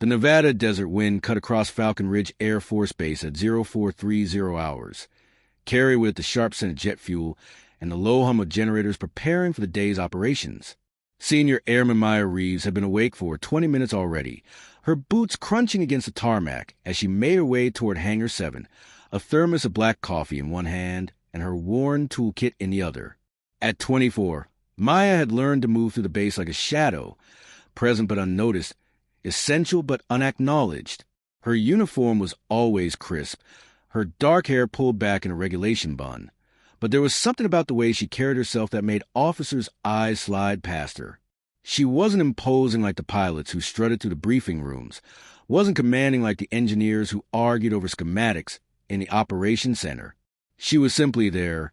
The Nevada desert wind cut across Falcon Ridge Air Force Base at 0430 hours, carried with it the sharp scent of jet fuel and the low hum of generators preparing for the day's operations. Senior Airman Maya Reeves had been awake for 20 minutes already, her boots crunching against the tarmac as she made her way toward Hangar 7, a thermos of black coffee in one hand and her worn toolkit in the other. At 24, Maya had learned to move through the base like a shadow, present but unnoticed, essential but unacknowledged. Her uniform was always crisp, her dark hair pulled back in a regulation bun. But there was something about the way she carried herself that made officers' eyes slide past her. She wasn't imposing like the pilots who strutted through the briefing rooms, wasn't commanding like the engineers who argued over schematics in the operations center. She was simply there,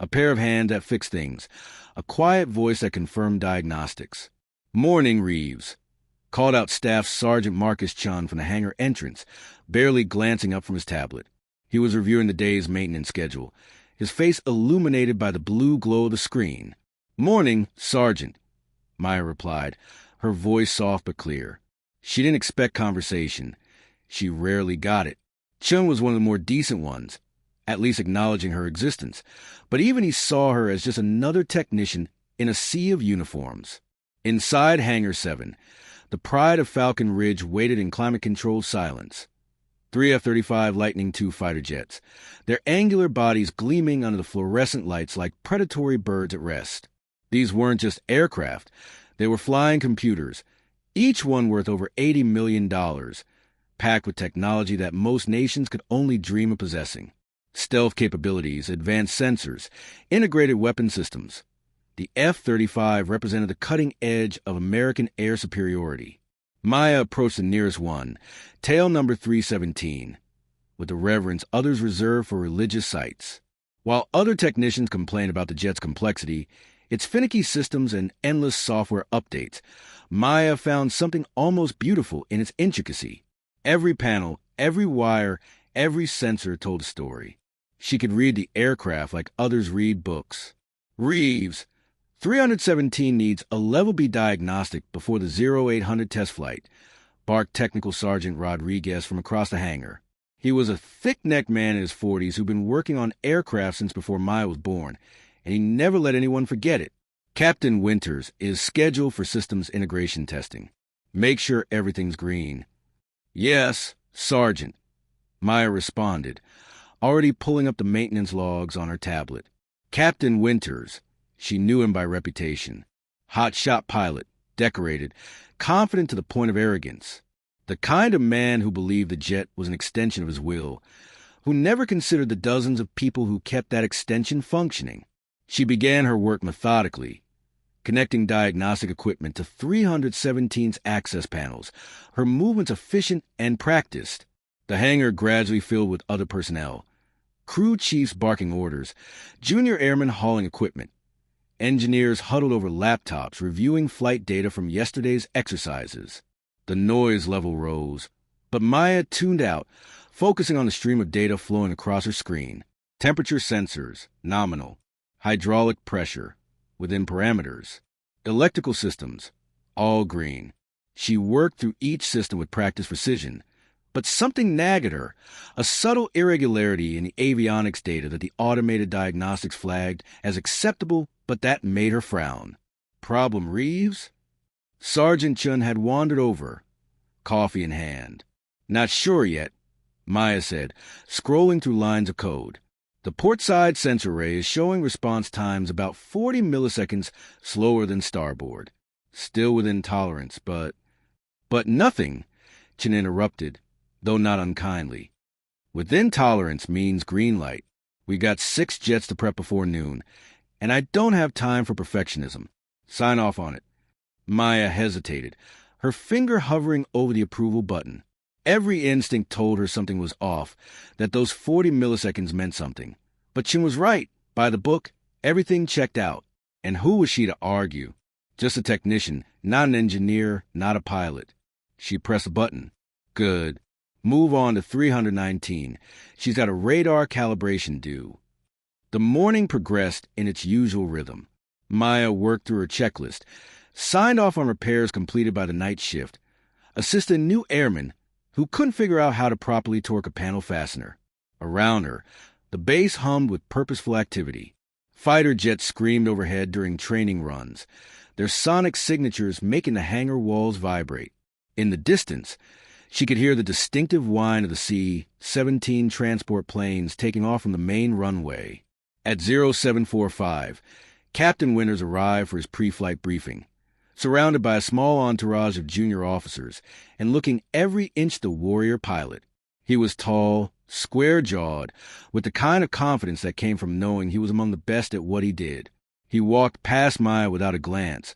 a pair of hands that fixed things, a quiet voice that confirmed diagnostics. "Morning, Reeves," called out Staff Sergeant Marcus Chun from the hangar entrance, barely glancing up from his tablet. He was reviewing the day's maintenance schedule, his face illuminated by the blue glow of the screen. "Morning, Sergeant," Maya replied, her voice soft but clear. She didn't expect conversation. She rarely got it. Chun was one of the more decent ones, at least acknowledging her existence, but even he saw her as just another technician in a sea of uniforms. Inside Hangar 7, the pride of Falcon Ridge waited in climate-controlled silence. 3 F-35 Lightning II fighter jets, their angular bodies gleaming under the fluorescent lights like predatory birds at rest. These weren't just aircraft. They were flying computers, each one worth over $80 million, packed with technology that most nations could only dream of possessing. Stealth capabilities, advanced sensors, integrated weapon systems. The F-35 represented the cutting edge of American air superiority. Maya approached the nearest one, tail number 317, with the reverence others reserve for religious sites. While other technicians complained about the jet's complexity, its finicky systems and endless software updates, Maya found something almost beautiful in its intricacy. Every panel, every wire, every sensor told a story. She could read the aircraft like others read books. "Reeves, 317 needs a Level B diagnostic before the 0800 test flight," barked Technical Sergeant Rodriguez from across the hangar. He was a thick-necked man in his 40s who'd been working on aircraft since before Maya was born, and he never let anyone forget it. "Captain Winters is scheduled for systems integration testing. Make sure everything's green." "Yes, Sergeant," Maya responded, already pulling up the maintenance logs on her tablet. Captain Winters, she knew him by reputation. Hotshot pilot, decorated, confident to the point of arrogance. The kind of man who believed the jet was an extension of his will, who never considered the dozens of people who kept that extension functioning. She began her work methodically, connecting diagnostic equipment to 317's access panels, her movements efficient and practiced. The hangar gradually filled with other personnel, crew chiefs barking orders, junior airmen hauling equipment, engineers huddled over laptops reviewing flight data from yesterday's exercises. The noise level rose, but Maya tuned out, focusing on the stream of data flowing across her screen. Temperature sensors, nominal. Hydraulic pressure, within parameters. Electrical systems, all green. She worked through each system with practiced precision, but something nagged at her, a subtle irregularity in the avionics data that the automated diagnostics flagged as acceptable, but that made her frown. "Problem, Reeves?" Sergeant Chun had wandered over, coffee in hand. "Not sure yet," Maya said, scrolling through lines of code. "The portside sensor array is showing response times about 40 milliseconds slower than starboard. Still within tolerance, but..." "But nothing," Chin interrupted, though not unkindly. "Within tolerance means green light. We got 6 jets to prep before noon, and I don't have time for perfectionism. Sign off on it." Maya hesitated, her finger hovering over the approval button. Every instinct told her something was off, that those 40 milliseconds meant something. But Chin was right. By the book, everything checked out. And who was she to argue? Just a technician, not an engineer, not a pilot. She pressed a button. Good. Move on to 319. She's got a radar calibration due. The morning progressed in its usual rhythm. Maya worked through her checklist, signed off on repairs completed by the night shift, assisted a new airman who couldn't figure out how to properly torque a panel fastener. Around her, the base hummed with purposeful activity. Fighter jets screamed overhead during training runs, their sonic signatures making the hangar walls vibrate. In the distance, she could hear the distinctive whine of the C-17 transport planes taking off from the main runway. At 0745, Captain Winters arrived for his pre-flight briefing, surrounded by a small entourage of junior officers and looking every inch the warrior pilot. He was tall, square-jawed, with the kind of confidence that came from knowing he was among the best at what he did. He walked past Maya without a glance,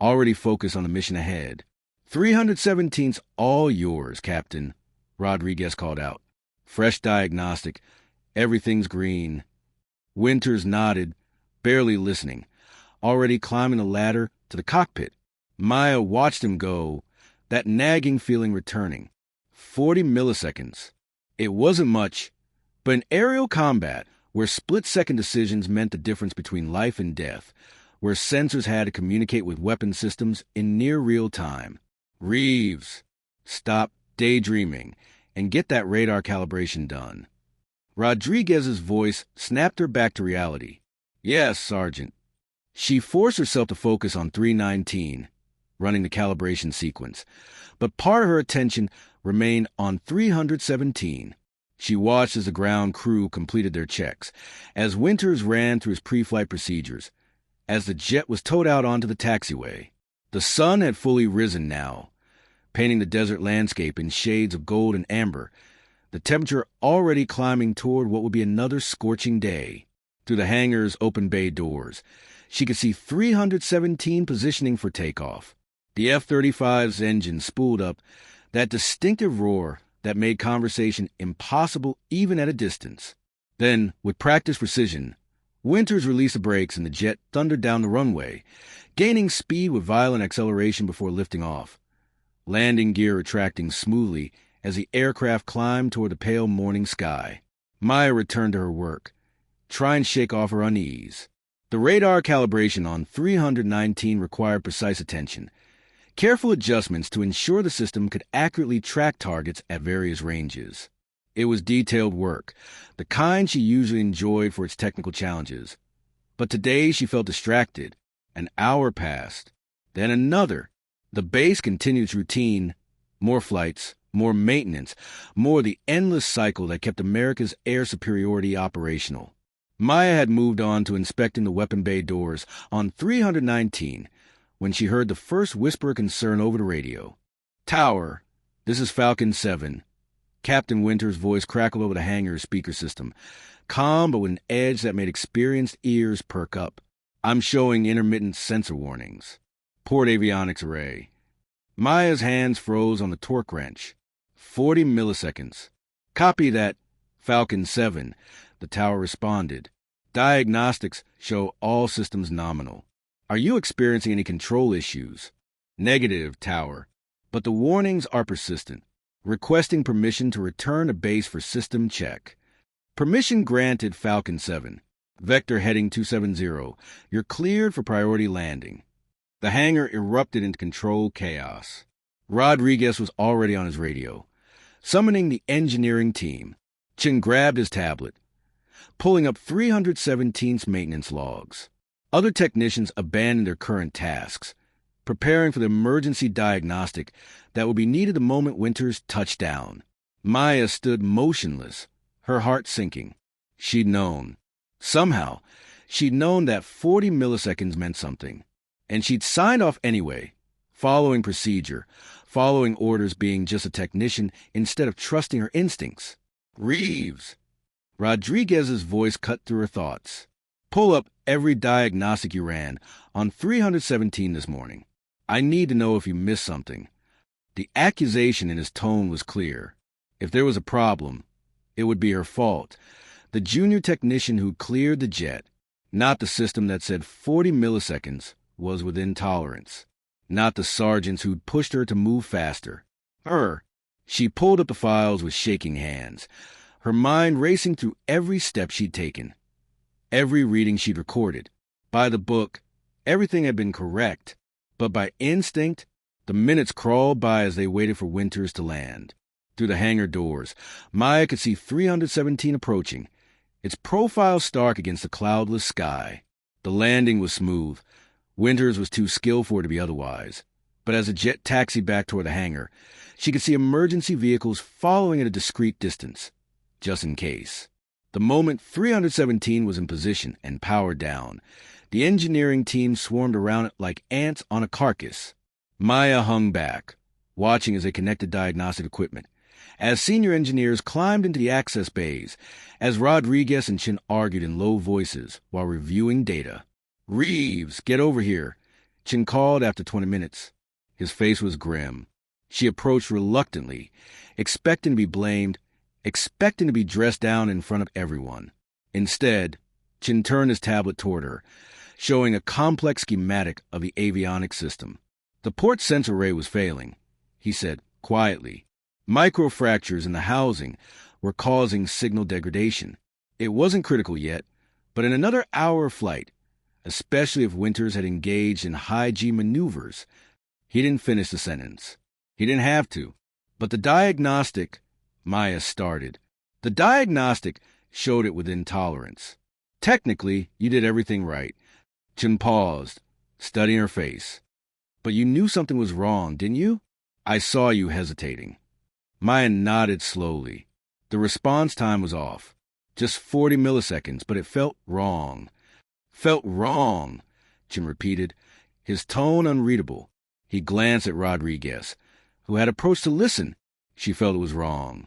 already focused on the mission ahead. 317's all yours, Captain, Rodriguez called out. Fresh diagnostic. Everything's green. Winters nodded, barely listening, already climbing the ladder to the cockpit. Maya watched him go, that nagging feeling returning. 40 milliseconds. It wasn't much, but in aerial combat, where split-second decisions meant the difference between life and death, where sensors had to communicate with weapon systems in near real time. Reeves, stop daydreaming and get that radar calibration done. Rodriguez's voice snapped her back to reality. Yes, Sergeant. She forced herself to focus on 319, running the calibration sequence, but part of her attention remained on 317. She watched as the ground crew completed their checks, as Winters ran through his pre-flight procedures, as the jet was towed out onto the taxiway. The sun had fully risen now, painting the desert landscape in shades of gold and amber, the temperature already climbing toward what would be another scorching day. Through the hangar's open bay doors, she could see 317 positioning for takeoff. The F-35's engine spooled up, that distinctive roar that made conversation impossible even at a distance. Then, with practiced precision, Winters released the brakes and the jet thundered down the runway, gaining speed with violent acceleration before lifting off. Landing gear retracting smoothly as the aircraft climbed toward the pale morning sky. Maya returned to her work, trying to shake off her unease. The radar calibration on 319 required precise attention, careful adjustments to ensure the system could accurately track targets at various ranges. It was detailed work, the kind she usually enjoyed for its technical challenges. But today she felt distracted. An hour passed, then another. The base continued its routine, more flights, more maintenance, more the endless cycle that kept America's air superiority operational. Maya had moved on to inspecting the weapon bay doors on 319 when she heard the first whisper of concern over the radio. Tower, this is Falcon 7. Captain Winters' voice crackled over the hangar's speaker system, calm but with an edge that made experienced ears perk up. I'm showing intermittent sensor warnings. Port avionics array. Maya's hands froze on the torque wrench. 40 milliseconds. Copy that, Falcon 7, the tower responded. Diagnostics show all systems nominal. Are you experiencing any control issues? Negative, tower, but the warnings are persistent. Requesting permission to return to base for system check. Permission granted, Falcon 7. Vector heading 270. You're cleared for priority landing. The hangar erupted into controlled chaos. Rodriguez was already on his radio, summoning the engineering team. Chin grabbed his tablet, pulling up 317's maintenance logs. Other technicians abandoned their current tasks, preparing for the emergency diagnostic that would be needed the moment Winters touched down. Maya stood motionless, her heart sinking. She'd known. Somehow, she'd known that 40 milliseconds meant something. And she'd signed off anyway, following procedure, following orders, being just a technician instead of trusting her instincts. Reeves! Rodriguez's voice cut through her thoughts. Pull up every diagnostic you ran on 317 this morning. I need to know if you missed something. The accusation in his tone was clear. If there was a problem, it would be her fault. The junior technician who cleared the jet, not the system that said 40 milliseconds was within tolerance. Not the sergeants who'd pushed her to move faster. Her. She pulled up the files with shaking hands, her mind racing through every step she'd taken, every reading she'd recorded. By the book, everything had been correct, but by instinct, The minutes crawled by as they waited for Winters to land. Through the hangar doors, Maya could see 317 approaching, its profile stark against the cloudless sky. The landing was smooth. Winters was too skilled for it to be otherwise. But as the jet taxied back toward the hangar, she could see emergency vehicles following at a discreet distance, just in case. The moment 317 was in position and powered down, the engineering team swarmed around it like ants on a carcass. Maya hung back, watching as they connected diagnostic equipment, as senior engineers climbed into the access bays, as Rodriguez and Chin argued in low voices while reviewing data. "Reeves, get over here," Chin called after 20 minutes. His face was grim. She approached reluctantly, expecting to be blamed, expecting to be dressed down in front of everyone. Instead, Chin turned his tablet toward her, showing a complex schematic of the avionics system. The port sensor array was failing, he said quietly. Microfractures in the housing were causing signal degradation. It wasn't critical yet, but in another hour of flight, especially if Winters had engaged in high-G maneuvers. He didn't finish the sentence. He didn't have to. But the diagnostic, Maya started. The diagnostic showed it within tolerance. Technically, you did everything right. Chin paused, studying her face. But you knew something was wrong, didn't you? I saw you hesitating. Maya nodded slowly. The response time was off. Just 40 milliseconds, but it felt wrong. Felt wrong, Chin repeated, his tone unreadable. He glanced at Rodriguez, who had approached to listen. She felt it was wrong.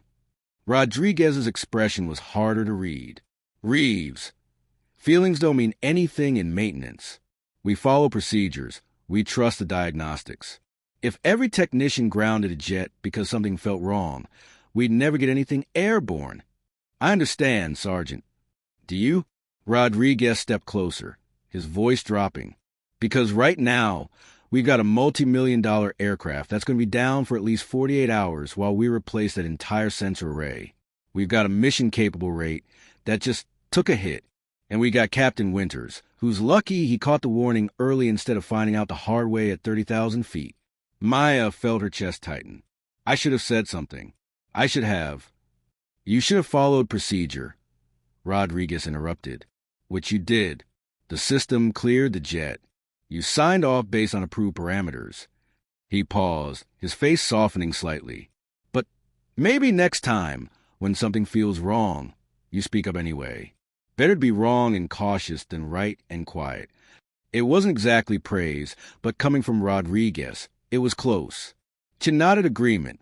Rodriguez's expression was harder to read. "Reeves, feelings don't mean anything in maintenance. We follow procedures. We trust the diagnostics. If every technician grounded a jet because something felt wrong, we'd never get anything airborne. I understand, Sergeant. Do you?" Rodriguez stepped closer, his voice dropping. "Because right now, we've got a multi-million-dollar aircraft that's going to be down for at least 48 hours while we replace that entire sensor array. We've got a mission-capable rate that just took a hit. And we got Captain Winters, who's lucky he caught the warning early instead of finding out the hard way at 30,000 feet. Maya felt her chest tighten. "I should have said something. I should have." "You should have followed procedure," Rodriguez interrupted. "Which you did. The system cleared the jet. You signed off based on approved parameters." He paused, his face softening slightly. "But maybe next time, when something feels wrong, you speak up anyway. Better to be wrong and cautious than right and quiet." It wasn't exactly praise, but coming from Rodriguez, it was close. Chin nodded agreement,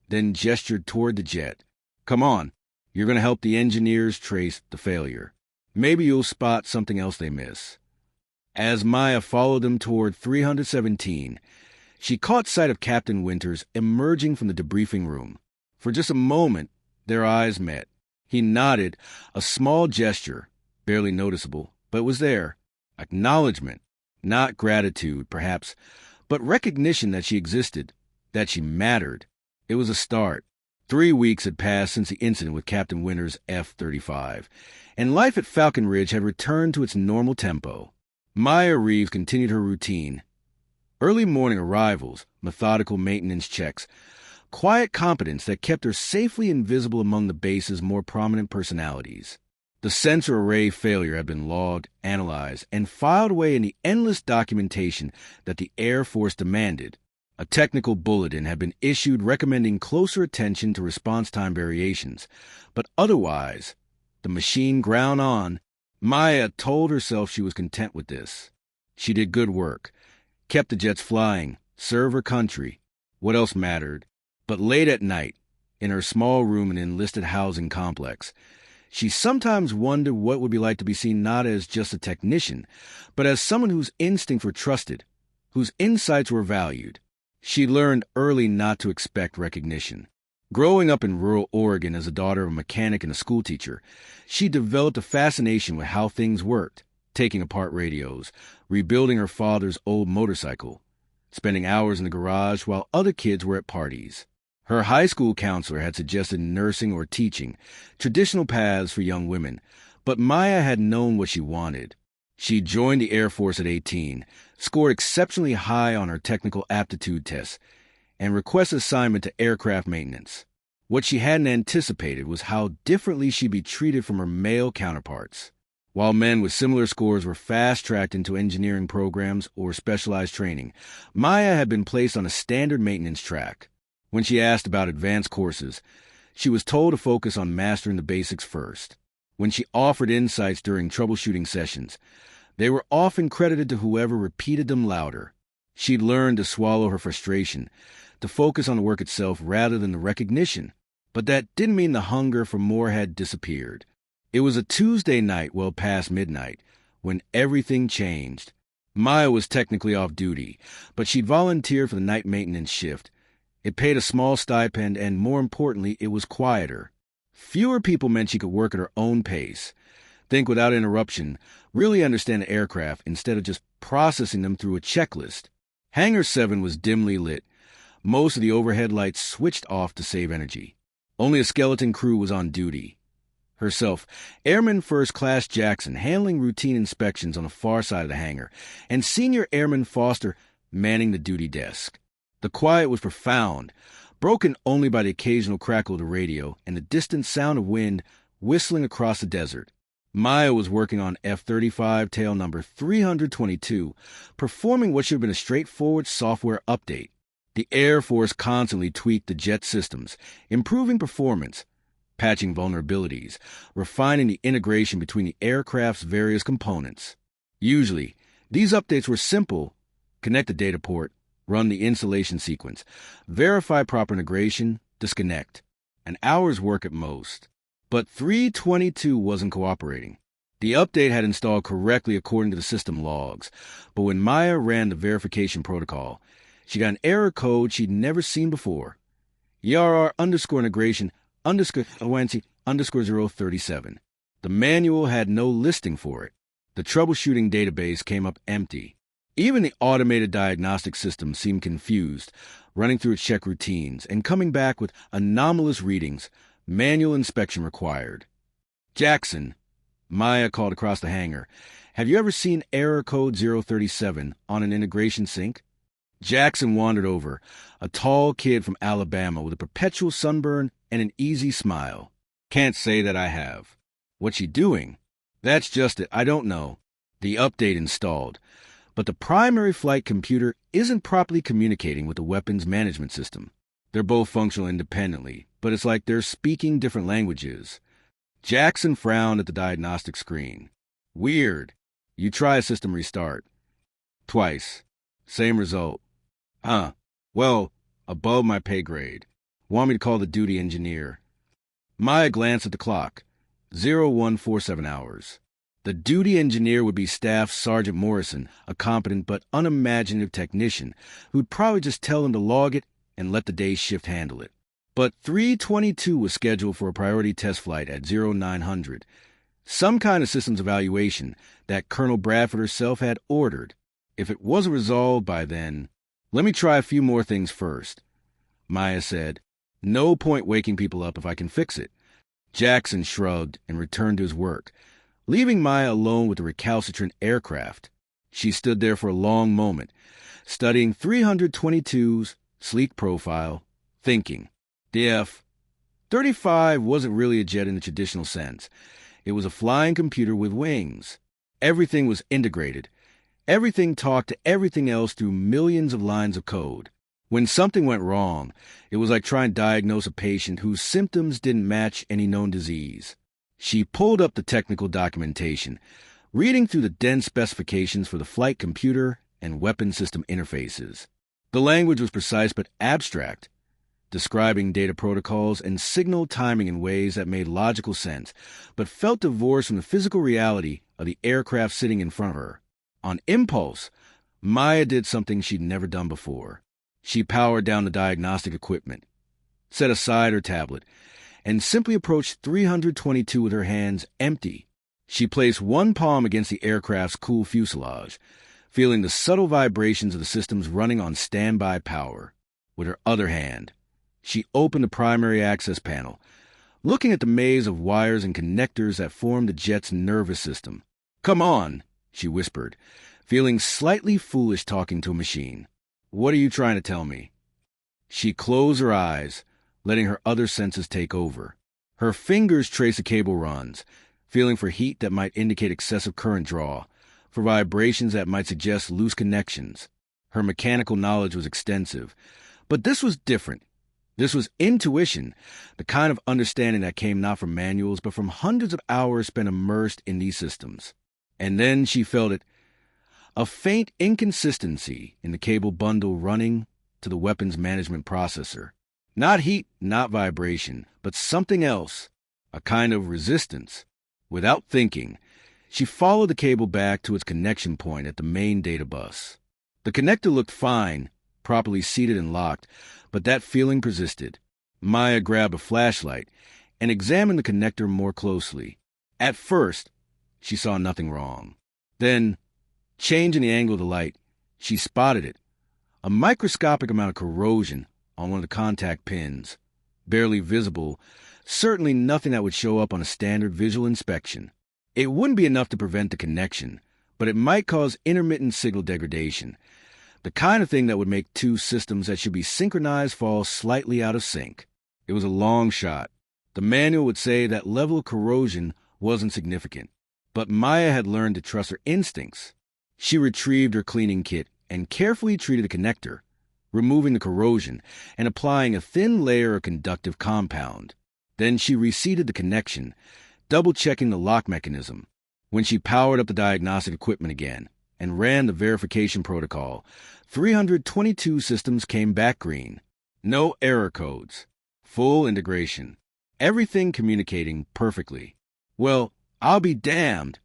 then gestured toward the jet. "Come on, you're going to help the engineers trace the failure. Maybe you'll spot something else they miss." As Maya followed them toward 317, she caught sight of Captain Winters emerging from the debriefing room. For just a moment, their eyes met. He nodded, a small gesture, barely noticeable, but it was there. Acknowledgement, not gratitude, perhaps, but recognition that she existed, that she mattered. It was a start. 3 weeks had passed since the incident with Captain Winters' F-35, and life at Falcon Ridge had returned to its normal tempo. Maya Reeves continued her routine. Early morning arrivals, methodical maintenance checks, quiet competence that kept her safely invisible among the base's more prominent personalities. The sensor array failure had been logged, analyzed, and filed away in the endless documentation that the Air Force demanded. A technical bulletin had been issued recommending closer attention to response time variations, but otherwise, the machine ground on. Maya told herself she was content with this. She did good work, kept the jets flying, served her country. What else mattered? But late at night, in her small room in an enlisted housing complex, she sometimes wondered what it would be like to be seen not as just a technician, but as someone whose instincts were trusted, whose insights were valued. She learned early not to expect recognition. Growing up in rural Oregon as a daughter of a mechanic and a schoolteacher, she developed a fascination with how things worked, taking apart radios, rebuilding her father's old motorcycle, spending hours in the garage while other kids were at parties. Her high school counselor had suggested nursing or teaching, traditional paths for young women, but Maya had known what she wanted. She joined the Air Force at 18, scored exceptionally high on her technical aptitude tests, and requested assignment to aircraft maintenance. What she hadn't anticipated was how differently she'd be treated from her male counterparts. While men with similar scores were fast-tracked into engineering programs or specialized training, Maya had been placed on a standard maintenance track. When she asked about advanced courses, she was told to focus on mastering the basics first. When she offered insights during troubleshooting sessions, they were often credited to whoever repeated them louder. She'd learned to swallow her frustration, to focus on the work itself rather than the recognition. But that didn't mean the hunger for more had disappeared. It was a Tuesday night well past midnight when everything changed. Maya was technically off duty, but she'd volunteered for the night maintenance shift. It paid a small stipend, and more importantly, it was quieter. Fewer people meant she could work at her own pace, think without interruption, really understand the aircraft instead of just processing them through a checklist. Hangar 7 was dimly lit. Most of the overhead lights switched off to save energy. Only a skeleton crew was on duty. Herself, Airman First Class Jackson handling routine inspections on the far side of the hangar, and Senior Airman Foster manning the duty desk. The quiet was profound, broken only by the occasional crackle of the radio and the distant sound of wind whistling across the desert. Maya was working on F-35 tail number 322, performing what should have been a straightforward software update. The Air Force constantly tweaked the jet systems, improving performance, patching vulnerabilities, refining the integration between the aircraft's various components. Usually, these updates were simple: connect the data port, run the installation sequence, verify proper integration, disconnect. An hour's work at most. But 322 wasn't cooperating. The update had installed correctly according to the system logs, but when Maya ran the verification protocol, she got an error code she'd never seen before. ERR_integration _037. The manual had no listing for it. The troubleshooting database came up empty. Even the automated diagnostic system seemed confused, running through its check routines and coming back with anomalous readings, manual inspection required. Jackson, Maya called across the hangar, have you ever seen error code 037 on an integration sync? Jackson wandered over, a tall kid from Alabama with a perpetual sunburn and an easy smile. Can't say that I have. What's she doing? That's just it, I don't know. The update installed. But the primary flight computer isn't properly communicating with the weapons management system. They're both functional independently, but it's like they're speaking different languages. Jackson frowned at the diagnostic screen. Weird. You try a system restart. Twice. Same result. Huh. Well, above my pay grade. Want me to call the duty engineer? Maya glanced at the clock. 0147 hours. The duty engineer would be Staff Sergeant Morrison, a competent but unimaginative technician who'd probably just tell him to log it and let the day's shift handle it. But 322 was scheduled for a priority test flight at 0900. Some kind of systems evaluation that Colonel Bradford herself had ordered. If it wasn't resolved by then... Let me try a few more things first, Maya said. No point waking people up if I can fix it. Jackson shrugged and returned to his work, leaving Maya alone with the recalcitrant aircraft. She stood there for a long moment, studying 322's sleek profile, thinking. The F-35 wasn't really a jet in the traditional sense. It was a flying computer with wings. Everything was integrated. Everything talked to everything else through millions of lines of code. When something went wrong, it was like trying to diagnose a patient whose symptoms didn't match any known disease. She pulled up the technical documentation, reading through the dense specifications for the flight computer and weapon system interfaces. The language was precise but abstract, describing data protocols and signal timing in ways that made logical sense, but felt divorced from the physical reality of the aircraft sitting in front of her. On impulse, Maya did something she'd never done before. She powered down the diagnostic equipment, set aside her tablet, and simply approached 322 with her hands empty. She placed one palm against the aircraft's cool fuselage, feeling the subtle vibrations of the systems running on standby power. With her other hand, she opened the primary access panel, looking at the maze of wires and connectors that formed the jet's nervous system. Come on, she whispered, feeling slightly foolish talking to a machine. "What are you trying to tell me?" She closed her eyes, letting her other senses take over. Her fingers traced the cable runs, feeling for heat that might indicate excessive current draw, for vibrations that might suggest loose connections. Her mechanical knowledge was extensive, but this was different. This was intuition, the kind of understanding that came not from manuals, but from hundreds of hours spent immersed in these systems. And then she felt it, a faint inconsistency in the cable bundle running to the weapons management processor. Not heat, not vibration, but something else, a kind of resistance. Without thinking, she followed the cable back to its connection point at the main data bus. The connector looked fine, properly seated and locked, but that feeling persisted. Maya grabbed a flashlight and examined the connector more closely. At first, she saw nothing wrong. Then, changing the angle of the light, she spotted it, a microscopic amount of corrosion on one of the contact pins. Barely visible, certainly nothing that would show up on a standard visual inspection. It wouldn't be enough to prevent the connection, but it might cause intermittent signal degradation, the kind of thing that would make two systems that should be synchronized fall slightly out of sync. It was a long shot. The manual would say that level of corrosion wasn't significant, but Maya had learned to trust her instincts. She retrieved her cleaning kit and carefully treated the connector, removing the corrosion and applying a thin layer of conductive compound. Then she reseated the connection, double-checking the lock mechanism. When she powered up the diagnostic equipment again and ran the verification protocol, 322 systems came back green. No error codes. Full integration. Everything communicating perfectly. "Well, I'll be damned,"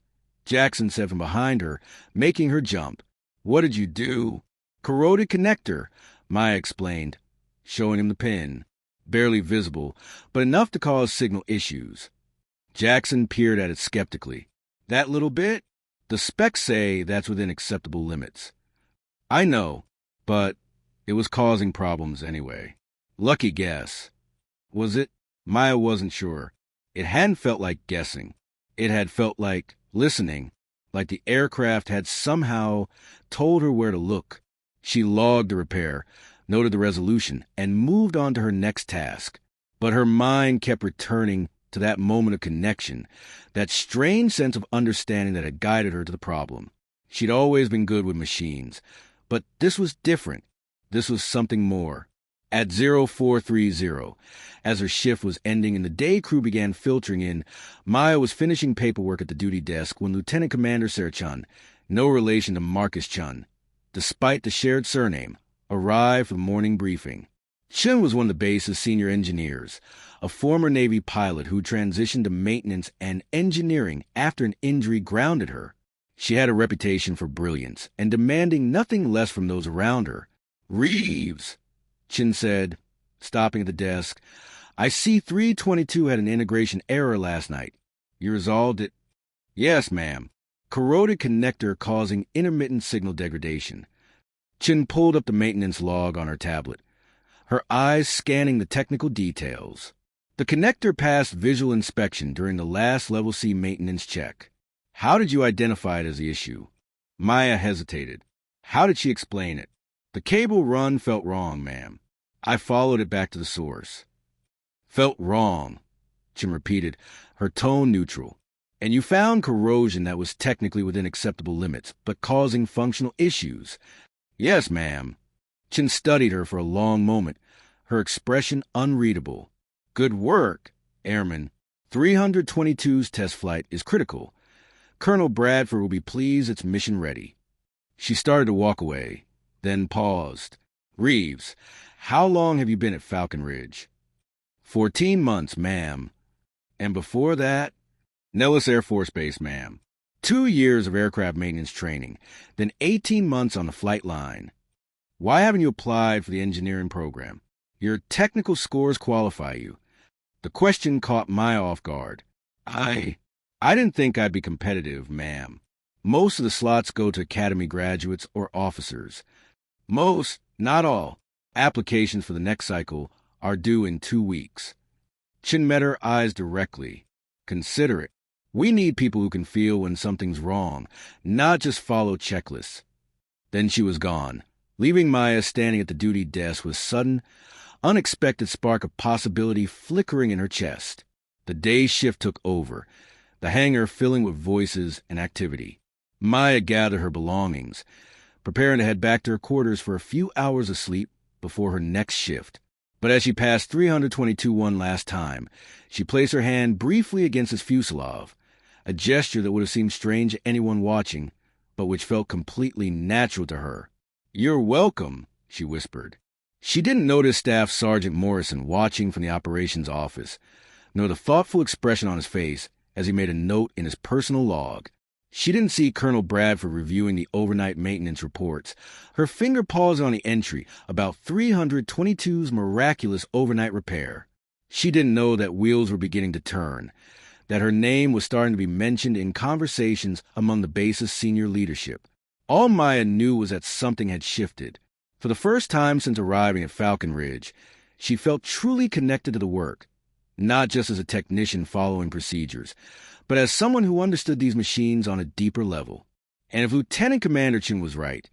Jackson said from behind her, making her jump. "What did you do?" "Corroded connector," Maya explained, showing him the pin. Barely visible, but enough to cause signal issues. Jackson peered at it skeptically. "That little bit? The specs say that's within acceptable limits." "I know, but it was causing problems anyway." "Lucky guess." Was it? Maya wasn't sure. It hadn't felt like guessing. It had felt like listening, like the aircraft had somehow told her where to look. She logged the repair, noted the resolution, and moved on to her next task. But her mind kept returning to that moment of connection, that strange sense of understanding that had guided her to the problem. She'd always been good with machines, but this was different. This was something more. At 0430, as her shift was ending and the day crew began filtering in, Maya was finishing paperwork at the duty desk when Lieutenant Commander Serchun, no relation to Marcus Chun, despite the shared surname, arrived for the morning briefing. Chun was one of the base's senior engineers, a former Navy pilot who transitioned to maintenance and engineering after an injury grounded her. She had a reputation for brilliance and demanding nothing less from those around her. "Reeves," Chin said, stopping at the desk, "I see 322 had an integration error last night. You resolved it?" "Yes, ma'am. Corroded connector causing intermittent signal degradation." Chin pulled up the maintenance log on her tablet, her eyes scanning the technical details. "The connector passed visual inspection during the last Level C maintenance check." "How did you identify it as the issue?" Maya hesitated. How did she explain it? "The cable run felt wrong, ma'am. I followed it back to the source." "Felt wrong," Jim repeated, her tone neutral. "And you found corrosion that was technically within acceptable limits, but causing functional issues." "Yes, ma'am." Chin studied her for a long moment, her expression unreadable. "Good work, Airman. 322's test flight is critical. Colonel Bradford will be pleased it's mission ready." She started to walk away, then paused. "Reeves, how long have you been at Falcon Ridge?" 14 months, ma'am. "And before that?" "Nellis Air Force Base, ma'am. 2 years of aircraft maintenance training, then 18 months on the flight line." "Why haven't you applied for the engineering program? Your technical scores qualify you." The question caught Maya off guard. I didn't think I'd be competitive, ma'am. Most of the slots go to academy graduates or officers. Most, not all, applications for the next cycle are due in 2 weeks." Chin met her eyes directly. "Consider it." We need people who can feel when something's wrong, not just follow checklists. Then she was gone, leaving Maya standing at the duty desk with a sudden, unexpected spark of possibility flickering in her chest. The day's shift took over, the hangar filling with voices and activity. Maya gathered her belongings, preparing to head back to her quarters for a few hours of sleep before her next shift. But as she passed 322 one last time, she placed her hand briefly against his fuselage, a gesture that would have seemed strange to anyone watching, but which felt completely natural to her. "You're welcome," she whispered. She didn't notice Staff Sergeant Morrison watching from the operations office, nor the thoughtful expression on his face as he made a note in his personal log. She didn't see Colonel Bradford reviewing the overnight maintenance reports, her finger pausing on the entry about 322's miraculous overnight repair. She didn't know that wheels were beginning to turn, that her name was starting to be mentioned in conversations among the base's senior leadership. All Maya knew was that something had shifted. For the first time since arriving at Falcon Ridge, she felt truly connected to the work, not just as a technician following procedures, but as someone who understood these machines on a deeper level. And if Lieutenant Commander Chin was right,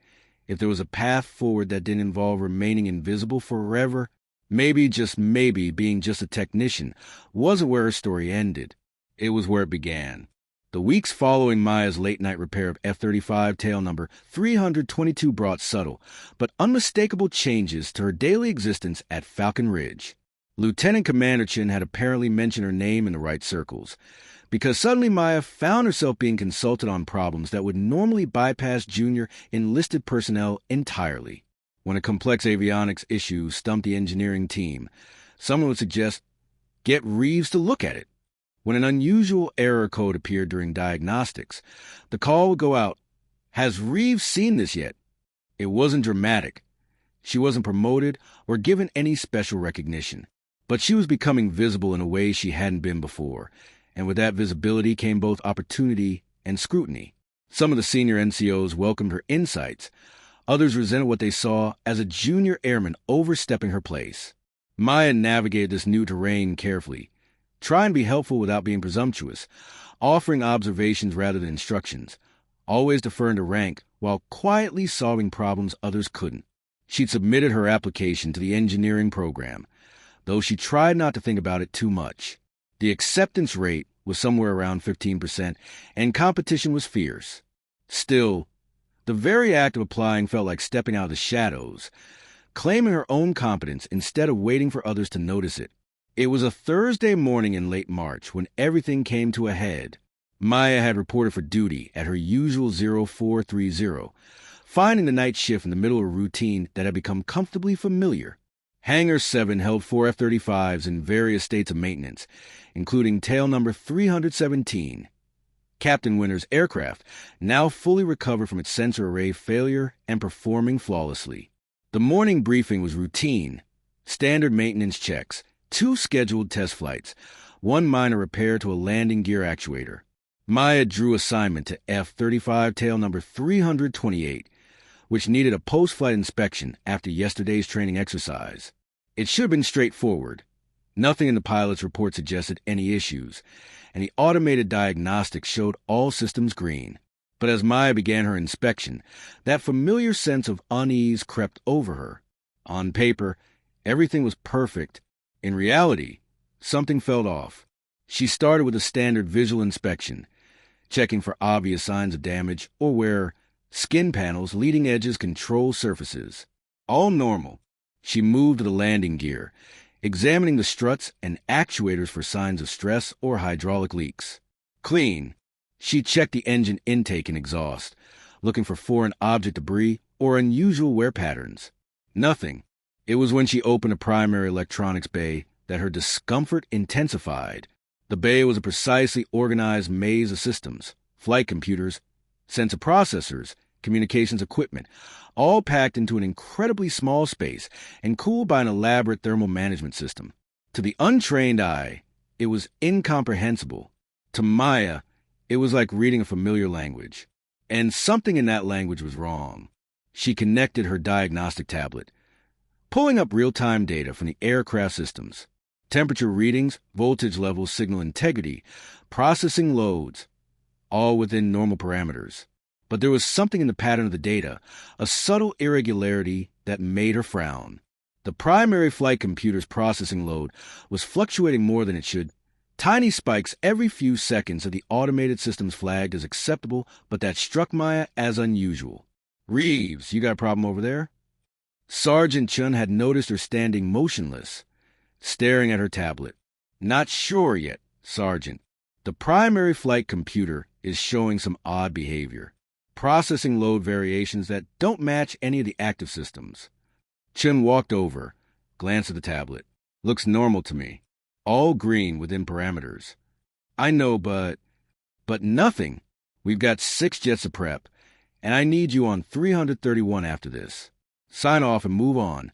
if there was a path forward that didn't involve remaining invisible forever, maybe, just maybe, being just a technician wasn't where her story ended. It was where it began. The weeks following Maya's late-night repair of F-35 tail number 322 brought subtle but unmistakable changes to her daily existence at Falcon Ridge. Lieutenant Commander Chin had apparently mentioned her name in the right circles, because suddenly Maya found herself being consulted on problems that would normally bypass junior enlisted personnel entirely. When a complex avionics issue stumped the engineering team, someone would suggest, "Get Reeves to look at it." When an unusual error code appeared during diagnostics, the call would go out, "Has Reeves seen this yet?" It wasn't dramatic. She wasn't promoted or given any special recognition, but she was becoming visible in a way she hadn't been before, and with that visibility came both opportunity and scrutiny. Some of the senior NCOs welcomed her insights. Others resented what they saw as a junior airman overstepping her place. Maya navigated this new terrain carefully, trying to be helpful without being presumptuous, offering observations rather than instructions, always deferring to rank while quietly solving problems others couldn't. She'd submitted her application to the engineering program, though she tried not to think about it too much. The acceptance rate was somewhere around 15%, and competition was fierce. Still, the very act of applying felt like stepping out of the shadows, claiming her own competence instead of waiting for others to notice it. It was a Thursday morning in late March when everything came to a head. Maya had reported for duty at her usual 0430, finding the night shift in the middle of a routine that had become comfortably familiar. Hangar 7 held 4 F-35s in various states of maintenance, including tail number 317. Captain Winter's aircraft, now fully recovered from its sensor array failure and performing flawlessly. The morning briefing was routine. Standard maintenance checks, 2 scheduled test flights, 1 minor repair to a landing gear actuator. Maya drew assignment to F-35 tail number 328, which needed a post-flight inspection after yesterday's training exercise. It should have been straightforward. Nothing in the pilot's report suggested any issues, and the automated diagnostic showed all systems green. But as Maya began her inspection, that familiar sense of unease crept over her. On paper, everything was perfect. In reality, something felt off. She started with a standard visual inspection, checking for obvious signs of damage or wear, skin panels, leading edges, control surfaces. All normal. She moved to the landing gear, examining the struts and actuators for signs of stress or hydraulic leaks. Clean. She checked the engine intake and exhaust, looking for foreign object debris or unusual wear patterns. Nothing. It was when she opened a primary electronics bay that her discomfort intensified. The bay was a precisely organized maze of systems, flight computers, sensor processors, communications equipment, all packed into an incredibly small space and cooled by an elaborate thermal management system. To the untrained eye, it was incomprehensible. To Maya, it was like reading a familiar language. And something in that language was wrong. She connected her diagnostic tablet, pulling up real-time data from the aircraft systems. Temperature readings, voltage levels, signal integrity, processing loads, all within normal parameters. But there was something in the pattern of the data, a subtle irregularity that made her frown. The primary flight computer's processing load was fluctuating more than it should. Tiny spikes every few seconds that the automated systems flagged as acceptable, but that struck Maya as unusual. Reeves, you got a problem over there? Sergeant Chun had noticed her standing motionless, staring at her tablet. Not sure yet, Sergeant. The primary flight computer is showing some odd behavior. Processing load variations that don't match any of the active systems. Chun walked over, glanced at the tablet. Looks normal to me. All green within parameters. I know, but nothing. We've got 6 jets of prep, and I need you on 331 after this. Sign off and move on.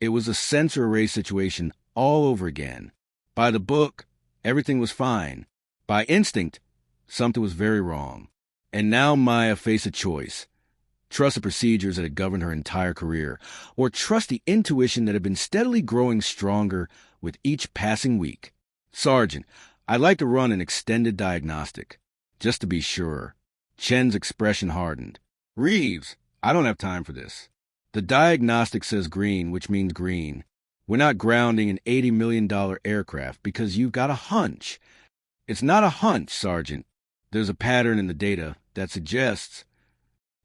It was a sensor array situation all over again. By the book, everything was fine. By instinct, something was very wrong. And now Maya faced a choice. Trust the procedures that had governed her entire career, or trust the intuition that had been steadily growing stronger with each passing week. Sergeant, I'd like to run an extended diagnostic, just to be sure. Chen's expression hardened. Reeves, I don't have time for this. The diagnostic says green, which means green. We're not grounding an $80 million aircraft because you've got a hunch. It's not a hunch, Sergeant. There's a pattern in the data that suggests...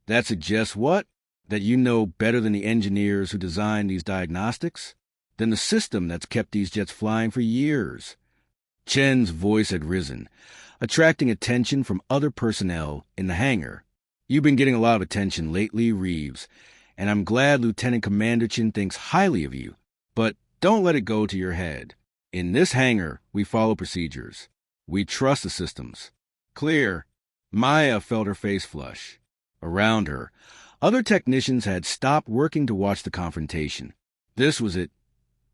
That suggests what? That you know better than the engineers who designed these diagnostics? Than the system that's kept these jets flying for years. Chen's voice had risen, attracting attention from other personnel in the hangar. You've been getting a lot of attention lately, Reeves, and I'm glad Lieutenant Commander Chen thinks highly of you. But don't let it go to your head. In this hangar, we follow procedures. We trust the systems. Clear. Maya felt her face flush. Around her, other technicians had stopped working to watch the confrontation. This was it.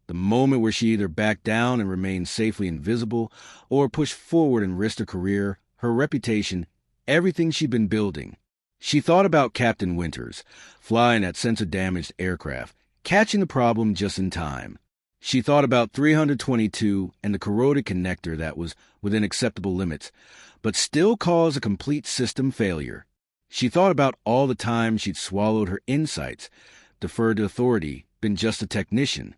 The moment where she either backed down and remained safely invisible, or pushed forward and risked her career, her reputation, everything she'd been building. She thought about Captain Winters, flying that sensor-damaged aircraft, catching the problem just in time. She thought about 322 and the corroded connector that was within acceptable limits, but still caused a complete system failure. She thought about all the times she'd swallowed her insights, deferred to authority, been just a technician.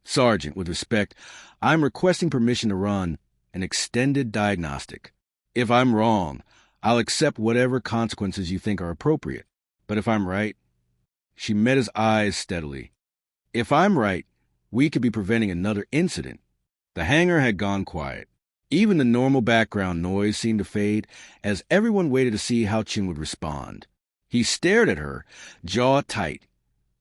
Sergeant, with respect, I'm requesting permission to run an extended diagnostic. If I'm wrong, I'll accept whatever consequences you think are appropriate. But if I'm right... She met his eyes steadily. If I'm right, we could be preventing another incident. The hangar had gone quiet. Even the normal background noise seemed to fade as everyone waited to see how Chin would respond. He stared at her, jaw tight,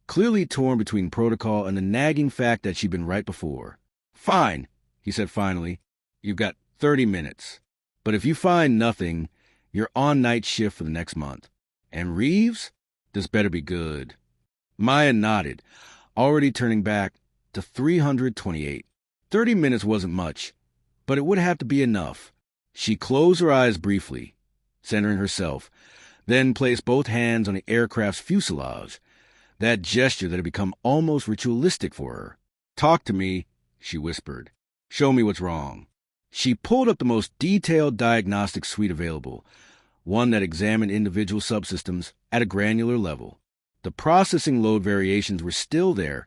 clearly torn between protocol and the nagging fact that she'd been right before. Fine, he said finally. You've got 30 minutes. But if you find nothing, you're on night shift for the next month. And Reeves? This better be good. Maya nodded, already turning back to 328. 30 minutes wasn't much, but it would have to be enough. She closed her eyes briefly, centering herself, then placed both hands on the aircraft's fuselage, that gesture that had become almost ritualistic for her. Talk to me, she whispered. Show me what's wrong. She pulled up the most detailed diagnostic suite available, one that examined individual subsystems at a granular level. The processing load variations were still there,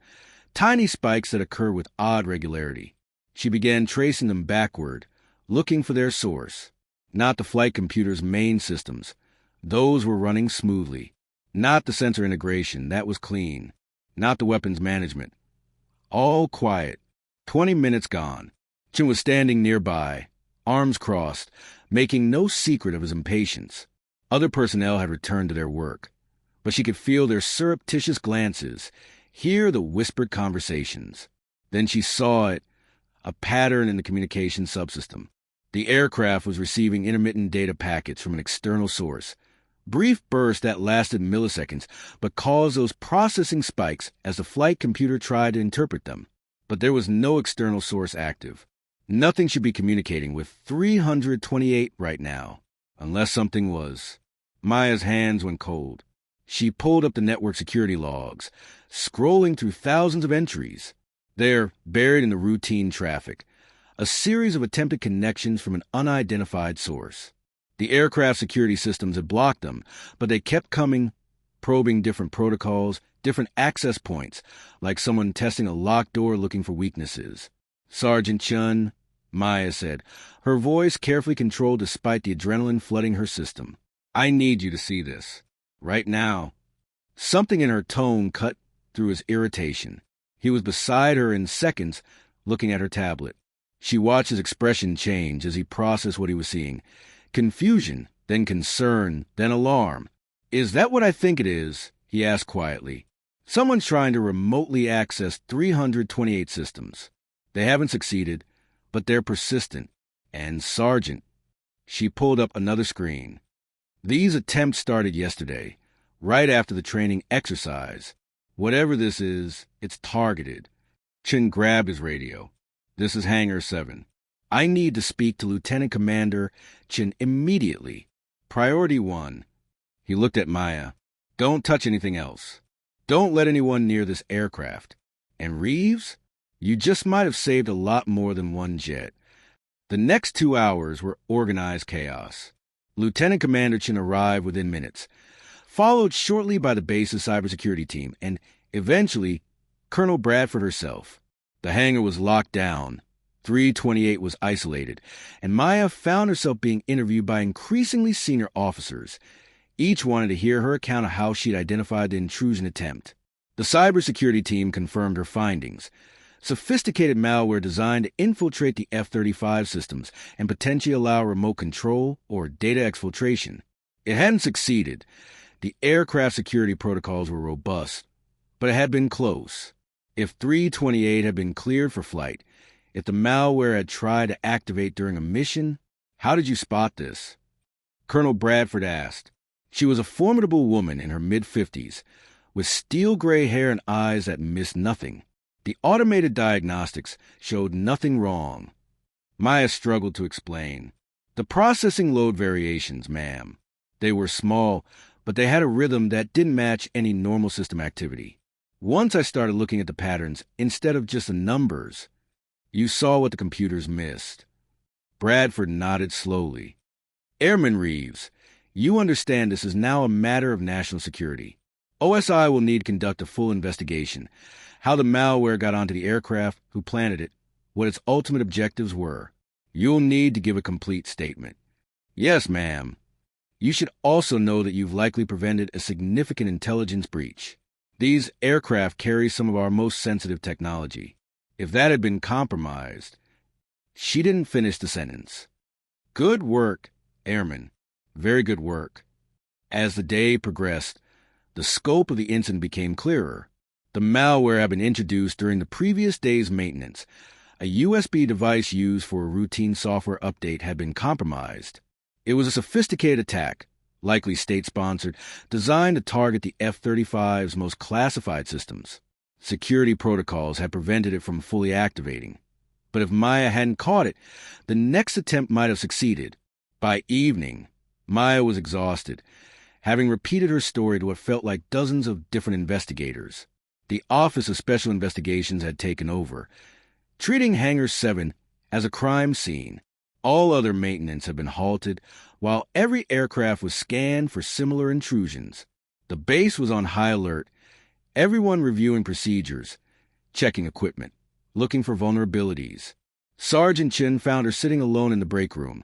tiny spikes that occurred with odd regularity. She began tracing them backward, looking for their source. Not the flight computer's main systems. Those were running smoothly. Not the sensor integration, that was clean. Not the weapons management. All quiet. 20 minutes gone. Chin was standing nearby, arms crossed, making no secret of his impatience. Other personnel had returned to their work, but she could feel their surreptitious glances, hear the whispered conversations. Then she saw it, a pattern in the communication subsystem. The aircraft was receiving intermittent data packets from an external source. Brief bursts that lasted milliseconds, but caused those processing spikes as the flight computer tried to interpret them. But there was no external source active. Nothing should be communicating with 328 right now, unless something was. Maya's hands went cold. She pulled up the network security logs, scrolling through thousands of entries. There, buried in the routine traffic, a series of attempted connections from an unidentified source. The aircraft security systems had blocked them, but they kept coming, probing different protocols, different access points, like someone testing a locked door looking for weaknesses. "Sergeant Chun," Maya said, her voice carefully controlled despite the adrenaline flooding her system. "I need you to see this. Right now." Something in her tone cut through his irritation. He was beside her in seconds, looking at her tablet. She watched his expression change as he processed what he was seeing. Confusion, then concern, then alarm. "Is that what I think it is?" he asked quietly. "Someone's trying to remotely access 328 systems. They haven't succeeded, but they're persistent. And Sergeant." She pulled up another screen. "These attempts started yesterday, right after the training exercise. Whatever this is, it's targeted." Chin grabbed his radio. "This is Hangar 7. I need to speak to Lieutenant Commander Chin immediately. Priority 1. He looked at Maya. "Don't touch anything else. Don't let anyone near this aircraft. And Reeves? You just might have saved a lot more than one jet." The next 2 hours were organized chaos. Lieutenant Commander Chin arrived within minutes, followed shortly by the base's cybersecurity team, and eventually Colonel Bradford herself. The hangar was locked down. 328 was isolated, and Maya found herself being interviewed by increasingly senior officers. Each wanted to hear her account of how she'd identified the intrusion attempt. The cybersecurity team confirmed her findings. Sophisticated malware designed to infiltrate the F-35 systems and potentially allow remote control or data exfiltration. It hadn't succeeded. The aircraft security protocols were robust, but it had been close. If 328 had been cleared for flight, if the malware had tried to activate during a mission, how did you spot this? Colonel Bradford asked. She was a formidable woman in her mid-50s, with steel-gray hair and eyes that missed nothing. The automated diagnostics showed nothing wrong. Maya struggled to explain. "The processing load variations, ma'am. They were small, but they had a rhythm that didn't match any normal system activity. Once I started looking at the patterns instead of just the numbers, you saw what the computers missed." Bradford nodded slowly. "Airman Reeves, you understand this is now a matter of national security. OSI will need to conduct a full investigation. How the malware got onto the aircraft, who planted it, what its ultimate objectives were. You'll need to give a complete statement." "Yes, ma'am. You should also know that you've likely prevented a significant intelligence breach. These aircraft carry some of our most sensitive technology. If that had been compromised..." She didn't finish the sentence. "Good work, Airman. Very good work." As the day progressed, the scope of the incident became clearer. The malware had been introduced during the previous day's maintenance. A USB device used for a routine software update had been compromised. It was a sophisticated attack, likely state-sponsored, designed to target the F-35's most classified systems. Security protocols had prevented it from fully activating. But if Maya hadn't caught it, the next attempt might have succeeded. By evening, Maya was exhausted, having repeated her story to what felt like dozens of different investigators. The Office of Special Investigations had taken over, treating Hangar 7 as a crime scene. All other maintenance had been halted, while every aircraft was scanned for similar intrusions. The base was on high alert, everyone reviewing procedures, checking equipment, looking for vulnerabilities. Sergeant Chin found her sitting alone in the break room,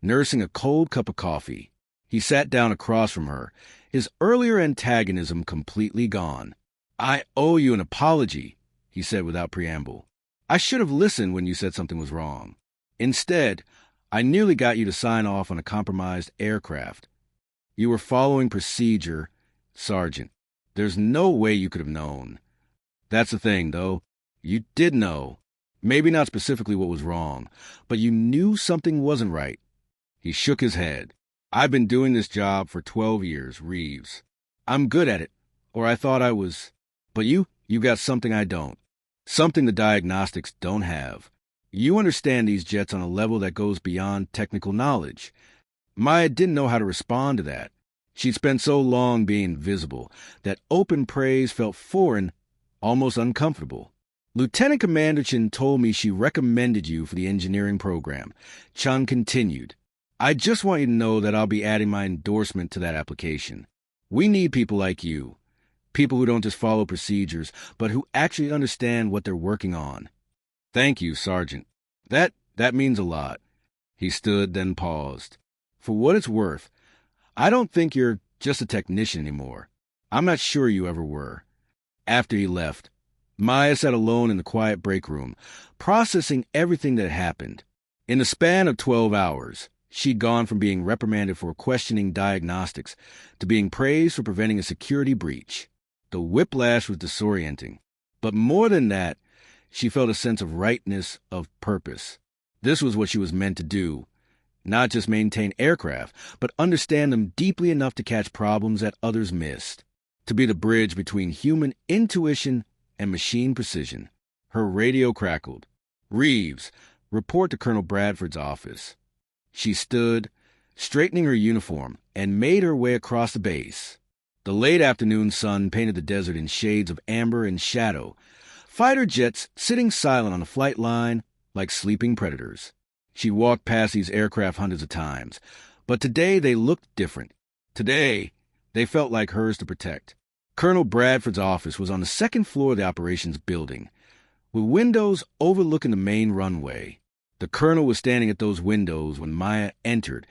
nursing a cold cup of coffee. He sat down across from her, his earlier antagonism completely gone. "I owe you an apology," he said without preamble. "I should have listened when you said something was wrong. Instead, I nearly got you to sign off on a compromised aircraft. You were following procedure, Sergeant. There's no way you could have known. That's the thing, though. You did know. Maybe not specifically what was wrong, but you knew something wasn't right." He shook his head. "I've been doing this job for 12 years, Reeves. I'm good at it, or I thought I was. But you've got something I don't. Something the diagnostics don't have. You understand these jets on a level that goes beyond technical knowledge." Maya didn't know how to respond to that. She'd spent so long being visible that open praise felt foreign, almost uncomfortable. Lieutenant Commander Chen told me she recommended you for the engineering program. Chun continued. I just want you to know that I'll be adding my endorsement to that application. We need people like you. People who don't just follow procedures, but who actually understand what they're working on. Thank you, Sergeant. That means a lot. He stood, then paused. For what it's worth, I don't think you're just a technician anymore. I'm not sure you ever were. After he left, Maya sat alone in the quiet break room, processing everything that happened. In the span of 12 hours, she'd gone from being reprimanded for questioning diagnostics to being praised for preventing a security breach. The whiplash was disorienting. But more than that, she felt a sense of rightness, of purpose. This was what she was meant to do. Not just maintain aircraft, but understand them deeply enough to catch problems that others missed. To be the bridge between human intuition and machine precision. Her radio crackled. Reeves, report to Colonel Bradford's office. She stood, straightening her uniform, and made her way across the base. The late afternoon sun painted the desert in shades of amber and shadow. Fighter jets sitting silent on the flight line like sleeping predators. She walked past these aircraft hundreds of times, but today they looked different. Today, they felt like hers to protect. Colonel Bradford's office was on the second floor of the operations building, with windows overlooking the main runway. The colonel was standing at those windows when Maya entered,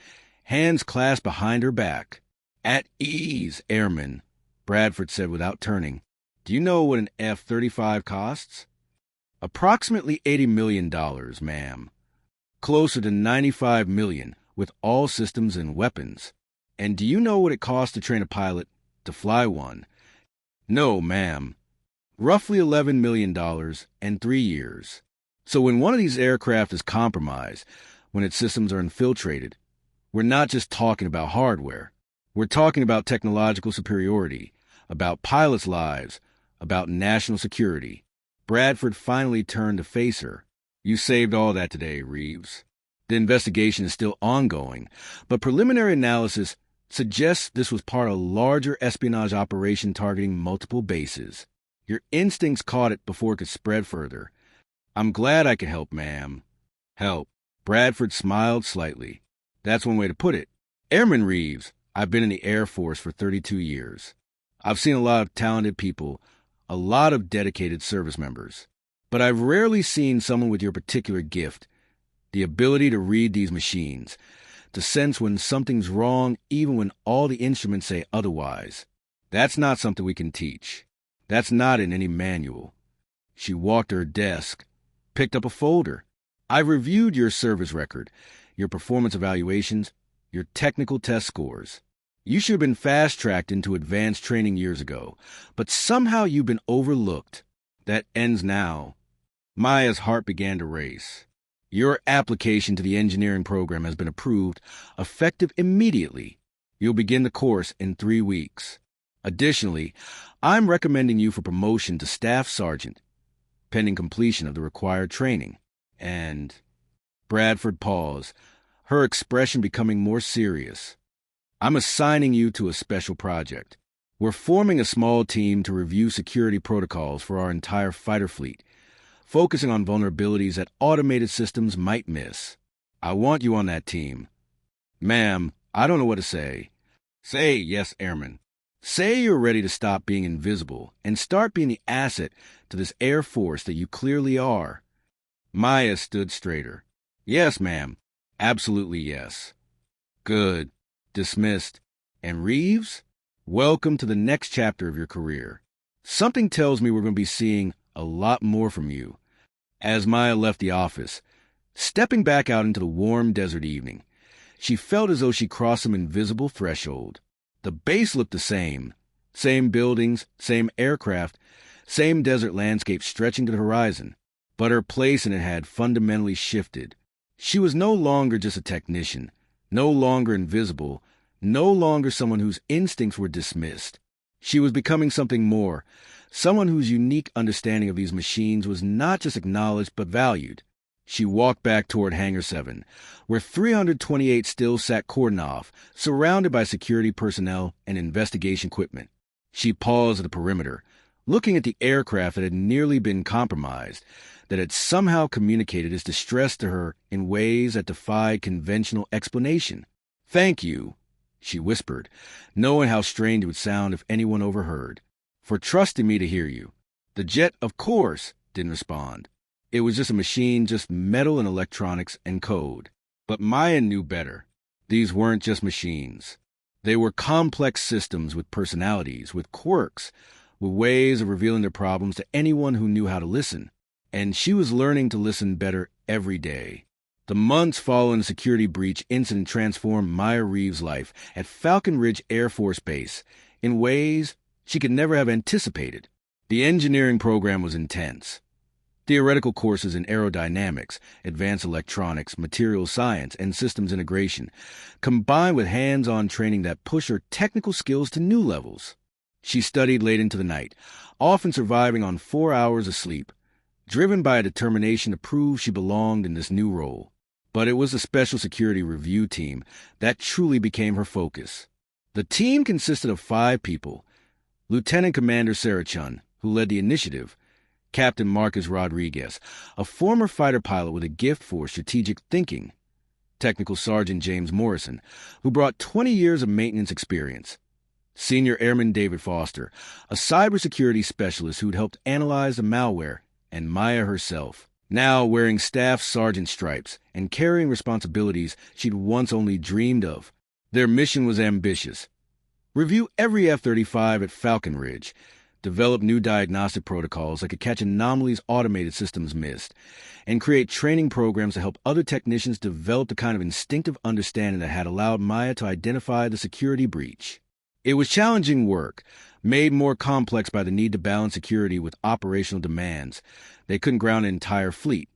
hands clasped behind her back. At ease, Airman, Bradford said without turning. Do you know what an F-35 costs? Approximately $80 million, ma'am. Closer to $95 million, with all systems and weapons. And do you know what it costs to train a pilot to fly one? No, ma'am. Roughly $11 million and 3 years. So when one of these aircraft is compromised, when its systems are infiltrated, we're not just talking about hardware. We're talking about technological superiority, about pilots' lives, about national security. Bradford finally turned to face her. You saved all that today, Reeves. The investigation is still ongoing, but preliminary analysis suggests this was part of a larger espionage operation targeting multiple bases. Your instincts caught it before it could spread further. I'm glad I could help, ma'am. Help. Bradford smiled slightly. That's one way to put it. Airman Reeves, I've been in the Air Force for 32 years. I've seen a lot of talented people, a lot of dedicated service members. But I've rarely seen someone with your particular gift, the ability to read these machines, to sense when something's wrong even when all the instruments say otherwise. That's not something we can teach. That's not in any manual. She walked to her desk, picked up a folder. I've reviewed your service record, your performance evaluations, your technical test scores. You should have been fast-tracked into advanced training years ago, but somehow you've been overlooked. That ends now. Maya's heart began to race. Your application to the engineering program has been approved, effective immediately. You'll begin the course in 3 weeks. Additionally, I'm recommending you for promotion to Staff Sergeant, pending completion of the required training. And Bradford paused, her expression becoming more serious. I'm assigning you to a special project. We're forming a small team to review security protocols for our entire fighter fleet, focusing on vulnerabilities that automated systems might miss. I want you on that team. Ma'am, I don't know what to say. Say yes, Airman. Say you're ready to stop being invisible and start being the asset to this Air Force that you clearly are. Maya stood straighter. Yes, ma'am. Absolutely yes. Good. Dismissed. And Reeves, welcome to the next chapter of your career. Something tells me we're going to be seeing a lot more from you. As Maya left the office, stepping back out into the warm desert evening, she felt as though she crossed some invisible threshold. The base looked the same. Same buildings, same aircraft, same desert landscape stretching to the horizon. But her place in it had fundamentally shifted. She was no longer just a technician, no longer invisible, no longer someone whose instincts were dismissed. She was becoming something more, someone whose unique understanding of these machines was not just acknowledged but valued. She walked back toward Hangar 7, where 328 still sat cordoned off, surrounded by security personnel and investigation equipment. She paused at the perimeter, looking at the aircraft that had nearly been compromised, that had somehow communicated its distress to her in ways that defied conventional explanation. "Thank you," she whispered, knowing how strange it would sound if anyone overheard, "for trusting me to hear you." The jet, of course, didn't respond. It was just a machine, just metal and electronics and code. But Maya knew better. These weren't just machines. They were complex systems with personalities, with quirks, with ways of revealing their problems to anyone who knew how to listen. And she was learning to listen better every day. The months following the security breach incident transformed Maya Reeves' life at Falcon Ridge Air Force Base in ways she could never have anticipated. The engineering program was intense. Theoretical courses in aerodynamics, advanced electronics, materials science, and systems integration, combined with hands-on training that pushed her technical skills to new levels. She studied late into the night, often surviving on 4 hours of sleep, driven by a determination to prove she belonged in this new role. But it was the Special Security Review Team that truly became her focus. The team consisted of 5 people: Lieutenant Commander Sarah Chun, who led the initiative; Captain Marcus Rodriguez, a former fighter pilot with a gift for strategic thinking; Technical Sergeant James Morrison, who brought 20 years of maintenance experience; Senior Airman David Foster, a cybersecurity specialist who'd helped analyze the malware; and Maya herself, now wearing staff sergeant stripes and carrying responsibilities she'd once only dreamed of. Their mission was ambitious: review every F-35 at Falcon Ridge, develop new diagnostic protocols that could catch anomalies automated systems missed, and create training programs to help other technicians develop the kind of instinctive understanding that had allowed Maya to identify the security breach. It was challenging work, made more complex by the need to balance security with operational demands. They couldn't ground an entire fleet,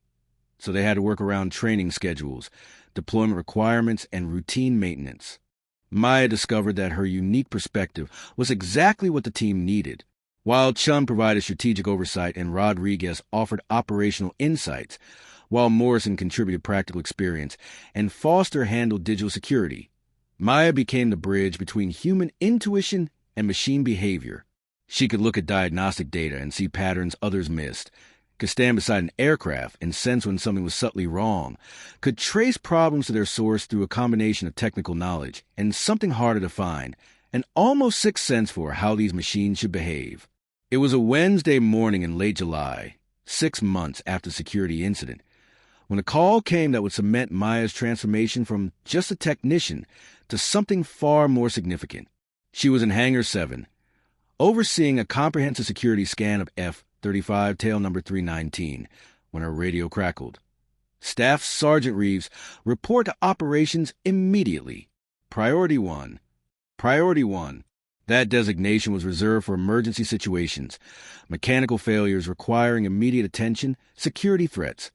so they had to work around training schedules, deployment requirements, and routine maintenance. Maya discovered that her unique perspective was exactly what the team needed. While Chun provided strategic oversight and Rodriguez offered operational insights, while Morrison contributed practical experience and Foster handled digital security, Maya became the bridge between human intuition and machine behavior. She could look at diagnostic data and see patterns others missed, could stand beside an aircraft and sense when something was subtly wrong, could trace problems to their source through a combination of technical knowledge and something harder to find, an almost sixth sense for how these machines should behave. It was a Wednesday morning in late July, 6 months after the security incident, when a call came that would cement Maya's transformation from just a technician to something far more significant. She was in Hangar 7, overseeing a comprehensive security scan of F-35 tail number 319, when her radio crackled. "Staff Sergeant Reeves, report to operations immediately. Priority 1. Priority 1. That designation was reserved for emergency situations, mechanical failures requiring immediate attention, security threats,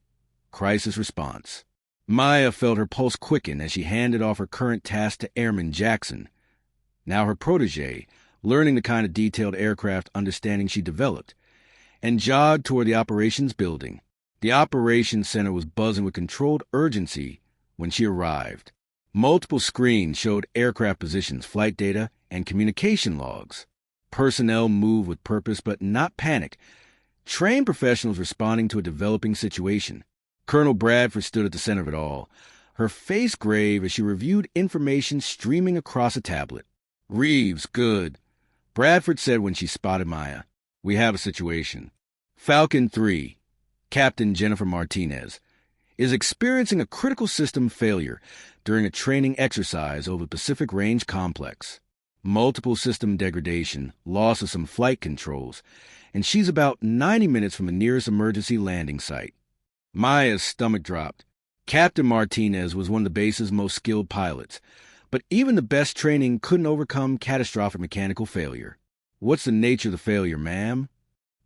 crisis response." Maya felt her pulse quicken as she handed off her current task to Airman Jackson, now her protege, learning the kind of detailed aircraft understanding she developed, and jogged toward the operations building. The operations center was buzzing with controlled urgency when she arrived. Multiple screens showed aircraft positions, flight data, and communication logs. Personnel moved with purpose but not panic. Trained professionals responding to a developing situation. Colonel Bradford stood at the center of it all, her face grave as she reviewed information streaming across a tablet. "Reeves, good," Bradford said when she spotted Maya. "We have a situation. Falcon 3, Captain Jennifer Martinez, is experiencing a critical system failure during a training exercise over the Pacific Range complex. Multiple system degradation, loss of some flight controls, and she's about 90 minutes from the nearest emergency landing site." Maya's stomach dropped. Captain Martinez was one of the base's most skilled pilots, but even the best training couldn't overcome catastrophic mechanical failure. "What's the nature of the failure, ma'am?"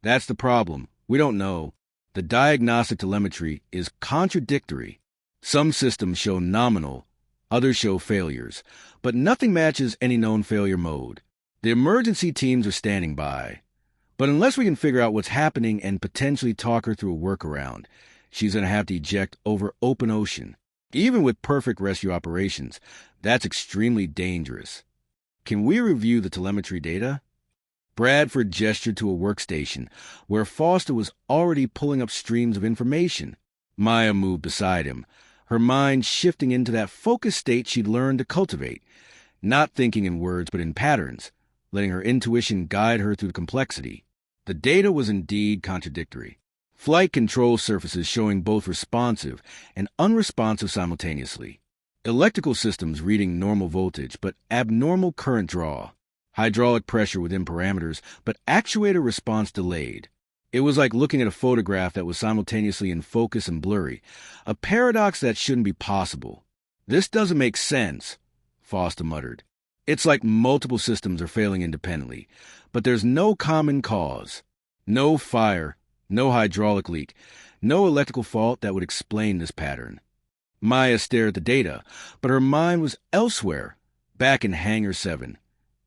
"That's the problem. We don't know. The diagnostic telemetry is contradictory. Some systems show nominal, others show failures, but nothing matches any known failure mode. The emergency teams are standing by. But unless we can figure out what's happening and potentially talk her through a workaround, she's going to have to eject over open ocean. Even with perfect rescue operations, that's extremely dangerous. Can we review the telemetry data?" Bradford gestured to a workstation where Foster was already pulling up streams of information. Maya moved beside him, her mind shifting into that focused state she'd learned to cultivate, not thinking in words but in patterns, letting her intuition guide her through the complexity. The data was indeed contradictory. Flight control surfaces showing both responsive and unresponsive simultaneously. Electrical systems reading normal voltage but abnormal current draw. Hydraulic pressure within parameters, but actuator response delayed. It was like looking at a photograph that was simultaneously in focus and blurry, a paradox that shouldn't be possible. "This doesn't make sense," Foster muttered. "It's like multiple systems are failing independently, but there's no common cause. No fire, no hydraulic leak, no electrical fault that would explain this pattern." Maya stared at the data, but her mind was elsewhere, back in Hangar 7.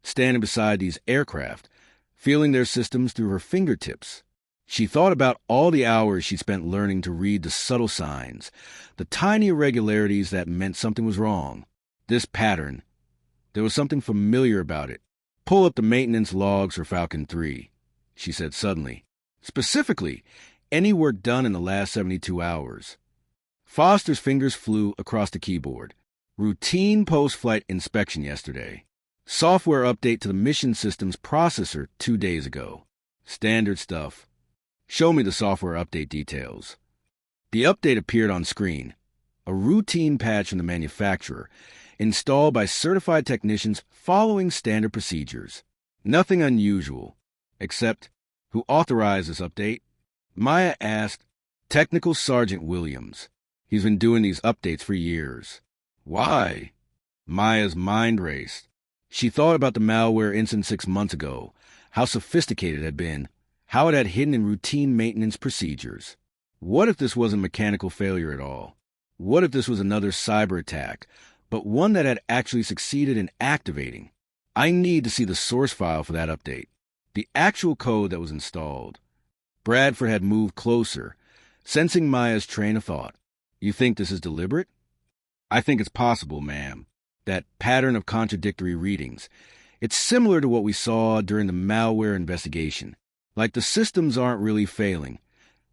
Standing beside these aircraft, feeling their systems through her fingertips. She thought about all the hours she'd spent learning to read the subtle signs, the tiny irregularities that meant something was wrong. This pattern, there was something familiar about it. "Pull up the maintenance logs for Falcon 3, she said suddenly. "Specifically, any work done in the last 72 hours. Foster's fingers flew across the keyboard. "Routine post-flight inspection yesterday. Software update to the mission system's processor 2 days ago. Standard stuff. Show me the software update details." The update appeared on screen. A routine patch from the manufacturer, installed by certified technicians following standard procedures. Nothing unusual. Except, who authorized this update? Maya asked. "Technical Sergeant Williams. He's been doing these updates for years." "Why?" Maya's mind raced. She thought about the malware incident 6 months ago, how sophisticated it had been, how it had hidden in routine maintenance procedures. What if this wasn't mechanical failure at all? What if this was another cyber attack, but one that had actually succeeded in activating? "I need to see the source file for that update. The actual code that was installed." Bradford had moved closer, sensing Maya's train of thought. "You think this is deliberate?" "I think it's possible, ma'am. That pattern of contradictory readings. It's similar to what we saw during the malware investigation. Like the systems aren't really failing.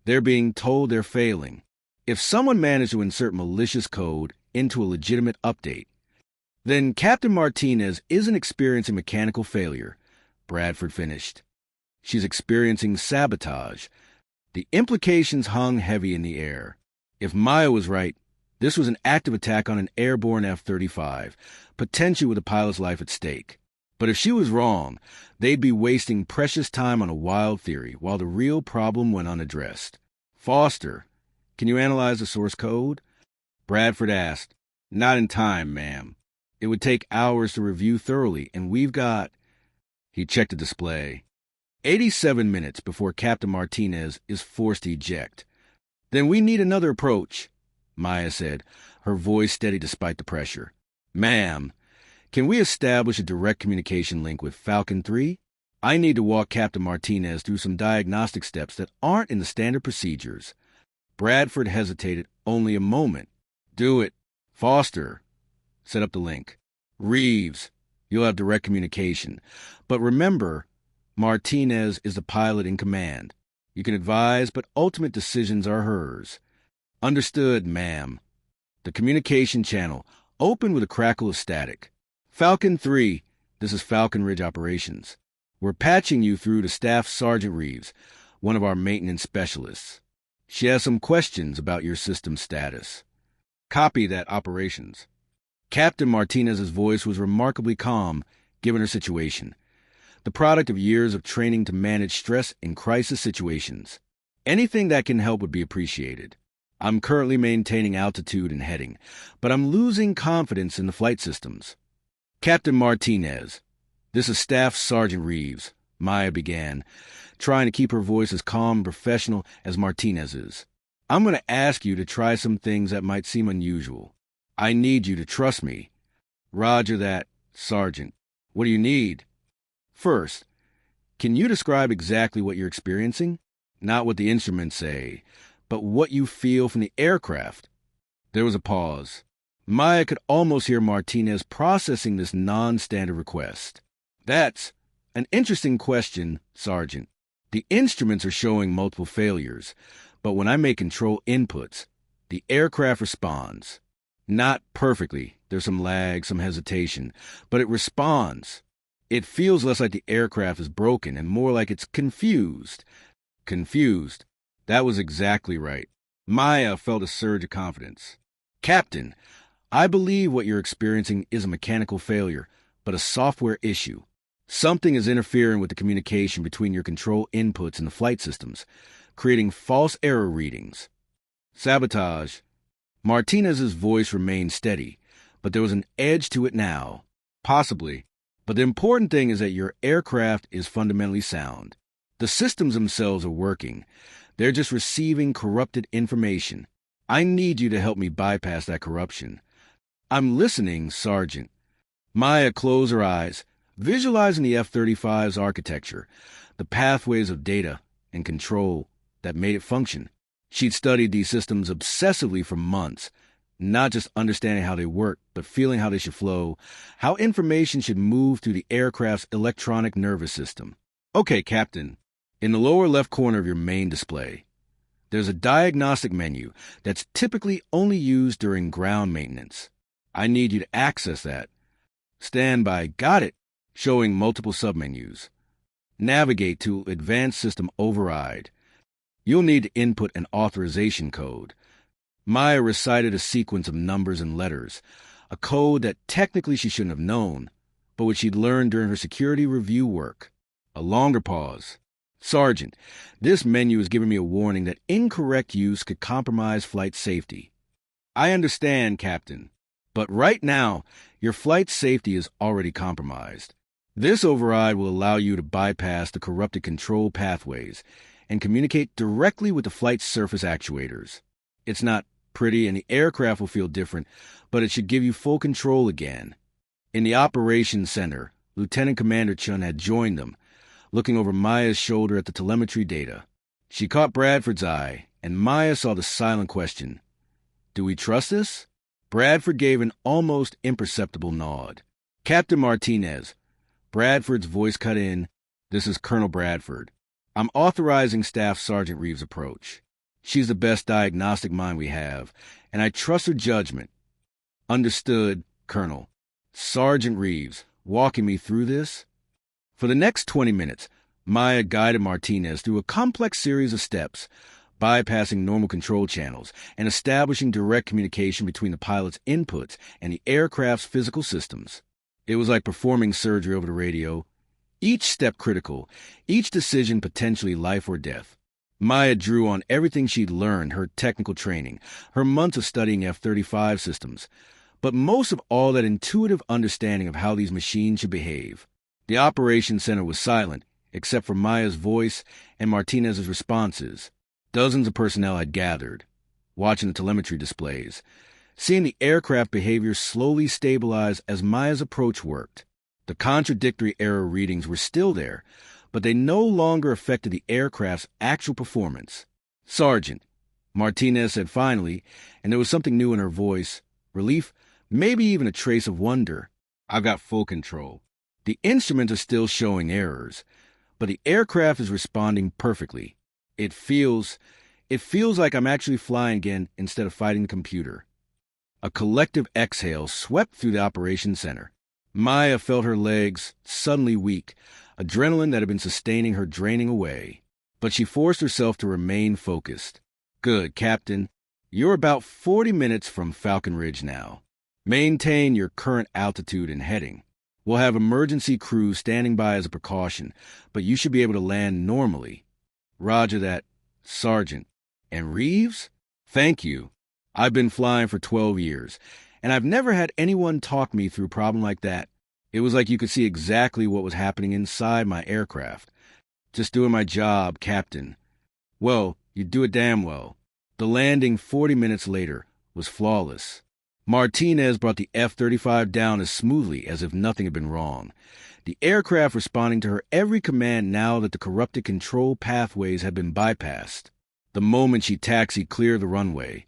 They're being told they're failing. If someone managed to insert malicious code into a legitimate update, then Captain Martinez isn't experiencing mechanical failure," Bradford finished. "She's experiencing sabotage." The implications hung heavy in the air. If Maya was right, this was an active attack on an airborne F-35, potentially with a pilot's life at stake. But if she was wrong, they'd be wasting precious time on a wild theory while the real problem went unaddressed. "Foster, can you analyze the source code?" Bradford asked. "Not in time, ma'am. It would take hours to review thoroughly, and we've got—" He checked the display. 87 minutes before Captain Martinez is forced to eject. "Then we need another approach," Maya said, her voice steady despite the pressure. "Ma'am, can we establish a direct communication link with Falcon 3? I need to walk Captain Martinez through some diagnostic steps that aren't in the standard procedures." Bradford hesitated only a moment. "Do it. Foster, set up the link. Reeves, you'll have direct communication. But remember, Martinez is the pilot in command. You can advise, but ultimate decisions are hers." "Understood, ma'am." The communication channel opened with a crackle of static. "Falcon 3, this is Falcon Ridge Operations. We're patching you through to Staff Sergeant Reeves, one of our maintenance specialists. She has some questions about your system status." "Copy that, Operations." Captain Martinez's voice was remarkably calm, given her situation. The product of years of training to manage stress in crisis situations. "Anything that can help would be appreciated. I'm currently maintaining altitude and heading, but I'm losing confidence in the flight systems." "Captain Martinez, this is Staff Sergeant Reeves," Maya began, trying to keep her voice as calm and professional as Martinez's. "I'm going to ask you to try some things that might seem unusual. I need you to trust me." "Roger that, Sergeant. What do you need?" "First, can you describe exactly what you're experiencing? Not what the instruments say, but what you feel from the aircraft." There was a pause. Maya could almost hear Martinez processing this non-standard request. "That's An interesting question, Sergeant. The instruments are showing multiple failures, but when I make control inputs, the aircraft responds. Not perfectly. There's some lag, some hesitation, but it responds. It feels less like the aircraft is broken and more like it's confused. Confused. That was exactly right. Maya felt a surge of confidence. Captain, I believe what you're experiencing is a mechanical failure, but a software issue. Something is interfering with the communication between your control inputs and the flight systems, creating false error readings. Sabotage. Martinez's voice remained steady, but there was an edge to it now. Possibly. But the important thing is that your aircraft is fundamentally sound. The systems themselves are working. They're just receiving corrupted information. I need you to help me bypass that corruption. I'm listening, Sergeant. Maya closed her eyes, visualizing the F-35's architecture, the pathways of data and control that made it function. She'd studied these systems obsessively for months, not just understanding how they work, but feeling how they should flow, how information should move through the aircraft's electronic nervous system. Okay, Captain, in the lower left corner of your main display, there's a diagnostic menu that's typically only used during ground maintenance. I need you to access that. Stand by. Got it. Showing multiple submenus. Navigate to Advanced System Override. You'll need to input an authorization code. Maya recited a sequence of numbers and letters, a code that technically she shouldn't have known, but which she'd learned during her security review work. A longer pause. Sergeant, this menu is giving me a warning that incorrect use could compromise flight safety. I understand, Captain, but right now, your flight safety is already compromised. This override will allow you to bypass the corrupted control pathways and communicate directly with the flight surface actuators. It's not pretty and the aircraft will feel different, but it should give you full control again. In the operations center, Lieutenant Commander Chun had joined them, looking over Maya's shoulder at the telemetry data. She caught Bradford's eye, and Maya saw the silent question. Do we trust this? Bradford gave an almost imperceptible nod. Captain Martinez. Bradford's voice cut in. This is Colonel Bradford. I'm authorizing Staff Sergeant Reeves' approach. She's the best diagnostic mind we have, and I trust her judgment. Understood, Colonel. Sergeant Reeves, walking me through this? For the next 20 minutes, Maya guided Martinez through a complex series of steps, bypassing normal control channels and establishing direct communication between the pilot's inputs and the aircraft's physical systems. It was like performing surgery over the radio. Each step critical, each decision potentially life or death. Maya drew on everything she'd learned, her technical training, her months of studying F-35 systems, but most of all that intuitive understanding of how these machines should behave. The operations center was silent, except for Maya's voice and Martinez's responses. Dozens of personnel had gathered, watching the telemetry displays, seeing the aircraft behavior slowly stabilize as Maya's approach worked. The contradictory error readings were still there, but they no longer affected the aircraft's actual performance. Sergeant, Martinez said finally, and there was something new in her voice, relief, maybe even a trace of wonder. I've got full control. The instruments are still showing errors, but the aircraft is responding perfectly. It feels like I'm actually flying again instead of fighting the computer. A collective exhale swept through the operations center. Maya felt her legs suddenly weak, adrenaline that had been sustaining her draining away. But she forced herself to remain focused. Good, Captain. You're about 40 minutes from Falcon Ridge now. Maintain your current altitude and heading. We'll have emergency crews standing by as a precaution, but you should be able to land normally. Roger that, Sergeant. And Reeves? Thank you. I've been flying for 12 years, and I've never had anyone talk me through a problem like that. It was like you could see exactly what was happening inside my aircraft. Just doing my job, Captain. Well, you do it damn well. The landing 40 minutes later was flawless. Martinez brought the F-35 down as smoothly as if nothing had been wrong, the aircraft responding to her every command now that the corrupted control pathways had been bypassed. The moment she taxied clear of the runway,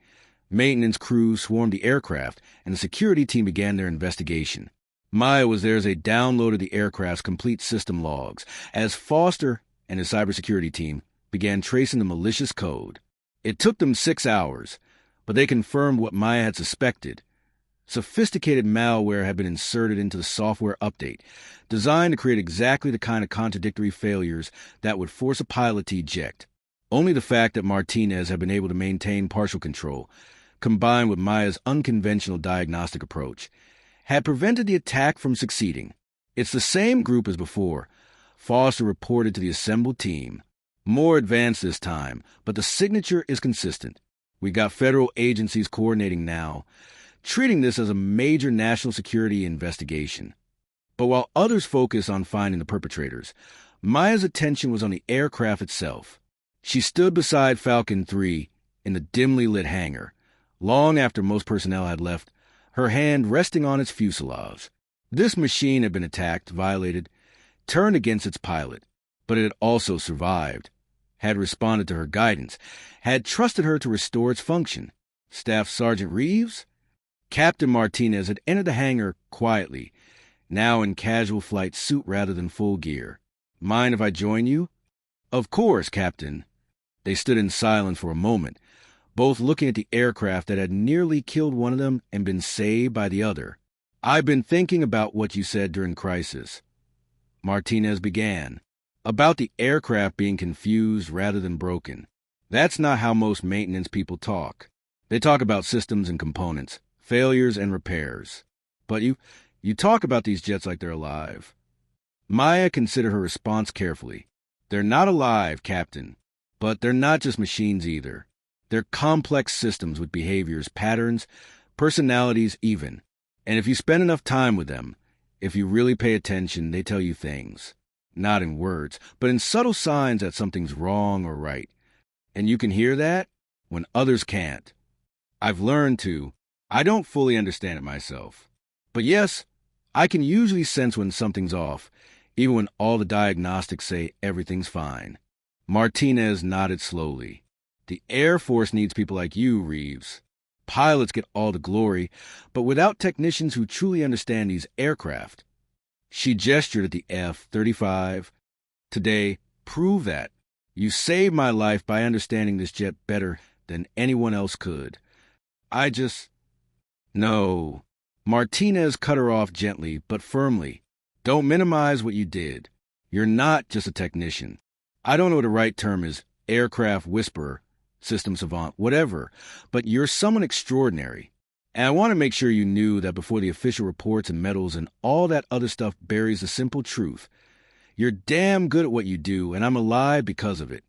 maintenance crews swarmed the aircraft, and the security team began their investigation. Maya was there as they downloaded the aircraft's complete system logs, as Foster and his cybersecurity team began tracing the malicious code. It took them 6 hours, but they confirmed what Maya had suspected. Sophisticated malware had been inserted into the software update, designed to create exactly the kind of contradictory failures that would force a pilot to eject. Only the fact that Martinez had been able to maintain partial control, combined with Maya's unconventional diagnostic approach, had prevented the attack from succeeding. It's the same group as before, Foster reported to the assembled team. More advanced this time, but the signature is consistent. We got federal agencies coordinating now, treating this as a major national security investigation. But while others focus on finding the perpetrators, Maya's attention was on the aircraft itself. She stood beside Falcon 3 in the dimly lit hangar, long after most personnel had left, her hand resting on its fuselage. This machine had been attacked, violated, turned against its pilot, but it had also survived, had responded to her guidance, had trusted her to restore its function. Staff Sergeant Reeves? Captain Martinez had entered the hangar quietly, now in casual flight suit rather than full gear. Mind if I join you? Of course, Captain. They stood in silence for a moment, both looking at the aircraft that had nearly killed one of them and been saved by the other. I've been thinking about what you said during crisis. Martinez began. About the aircraft being confused rather than broken. That's not how most maintenance people talk. They talk about systems and components, failures and repairs. But you talk about these jets like they're alive. Maya considered her response carefully. They're not alive, Captain. But they're not just machines either. They're complex systems with behaviors, patterns, personalities even. And if you spend enough time with them, if you really pay attention, they tell you things. Not in words, but in subtle signs that something's wrong or right. And you can hear that when others can't. I've learned to. I don't fully understand it myself. But yes, I can usually sense when something's off, even when all the diagnostics say everything's fine. Martinez nodded slowly. The Air Force needs people like you, Reeves. Pilots get all the glory, but without technicians who truly understand these aircraft. She gestured at the F-35. Today, prove that. You saved my life by understanding this jet better than anyone else could. No. Martinez cut her off gently but firmly. Don't minimize what you did. You're not just a technician. I don't know what the right term is, aircraft whisperer, system savant, whatever, but you're someone extraordinary. And I want to make sure you knew that before the official reports and medals and all that other stuff buries the simple truth. You're damn good at what you do, and I'm alive because of it.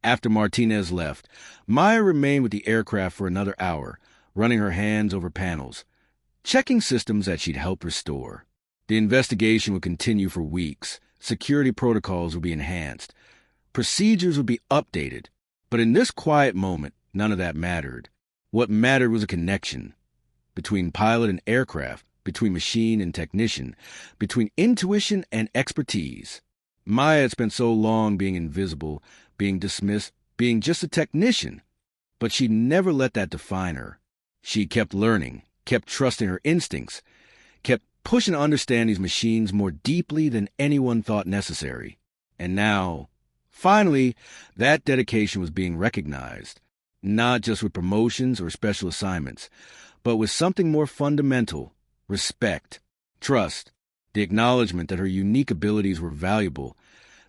After Martinez left, Maya remained with the aircraft for another hour, running her hands over panels, checking systems that she'd helped restore. The investigation would continue for weeks. Security protocols would be enhanced. Procedures would be updated. But in this quiet moment, none of that mattered. What mattered was a connection. Between pilot and aircraft, between machine and technician, between intuition and expertise. Maya had spent so long being invisible, being dismissed, being just a technician. But she never let that define her. She kept learning, kept trusting her instincts, kept pushing to understand these machines more deeply than anyone thought necessary. And now, finally, that dedication was being recognized, not just with promotions or special assignments, but with something more fundamental: respect, trust, the acknowledgement that her unique abilities were valuable,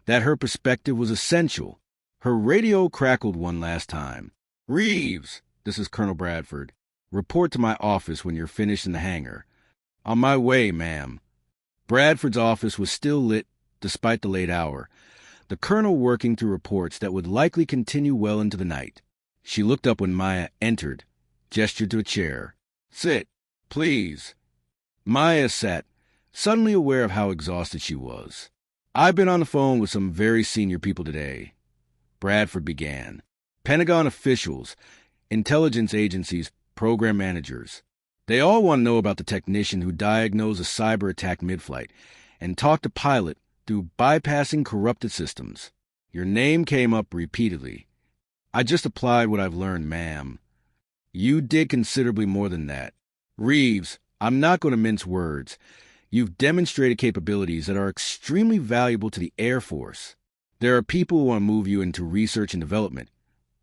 that her perspective was essential. Her radio crackled one last time. "Reeves, this is Colonel Bradford. Report to my office when you're finished in the hangar." "On my way, ma'am." Bradford's office was still lit despite the late hour, the colonel working through reports that would likely continue well into the night. She looked up when Maya entered, gestured to a chair. "Sit, please." Maya sat, suddenly aware of how exhausted she was. "I've been on the phone with some very senior people today," Bradford began. "Pentagon officials, intelligence agencies, program managers. They all want to know about the technician who diagnosed a cyber attack mid-flight and talked to pilot through bypassing corrupted systems. Your name came up repeatedly. I just applied what I've learned, ma'am. You did considerably more than that. Reeves, I'm not going to mince words. You've demonstrated capabilities that are extremely valuable to the Air Force. There are people who want to move you into research and development,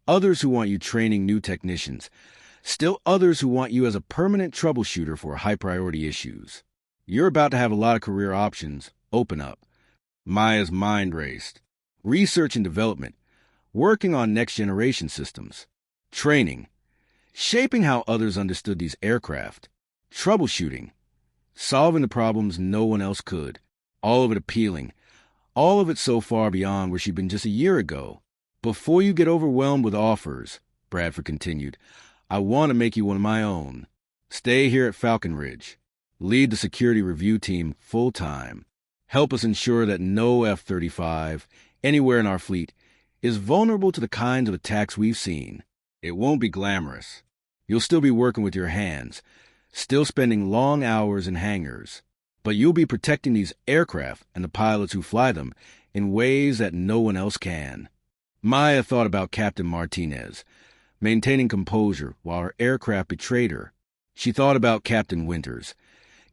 others who want you training new technicians, still others who want you as a permanent troubleshooter for high-priority issues. You're about to have a lot of career options open up. Maya's mind raced. Research and development, working on next-generation systems, training, shaping how others understood these aircraft, troubleshooting, solving the problems no one else could, all of it appealing, all of it so far beyond where she'd been just a year ago. Before you get overwhelmed with offers, Bradford continued, I want to make you one of my own. Stay here at Falcon Ridge. Lead the security review team full-time. Help us ensure that no F-35, anywhere in our fleet, is vulnerable to the kinds of attacks we've seen. It won't be glamorous. You'll still be working with your hands, still spending long hours in hangars, but you'll be protecting these aircraft and the pilots who fly them in ways that no one else can. Maya thought about Captain Martinez, maintaining composure while her aircraft betrayed her. She thought about Captain Winters,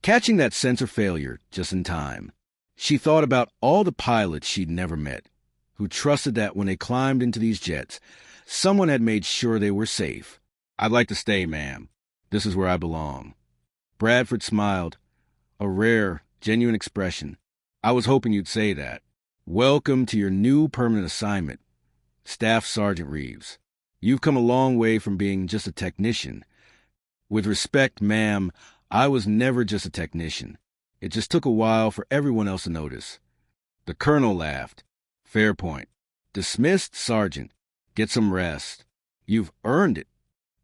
catching that sense of failure just in time. She thought about all the pilots she'd never met, who trusted that when they climbed into these jets, someone had made sure they were safe. I'd like to stay, ma'am. This is where I belong. Bradford smiled, a rare, genuine expression. I was hoping you'd say that. Welcome to your new permanent assignment, Staff Sergeant Reeves. You've come a long way from being just a technician. With respect, ma'am, I was never just a technician. It just took a while for everyone else to notice. The colonel laughed. Fair point. Dismissed, Sergeant. Get some rest. You've earned it.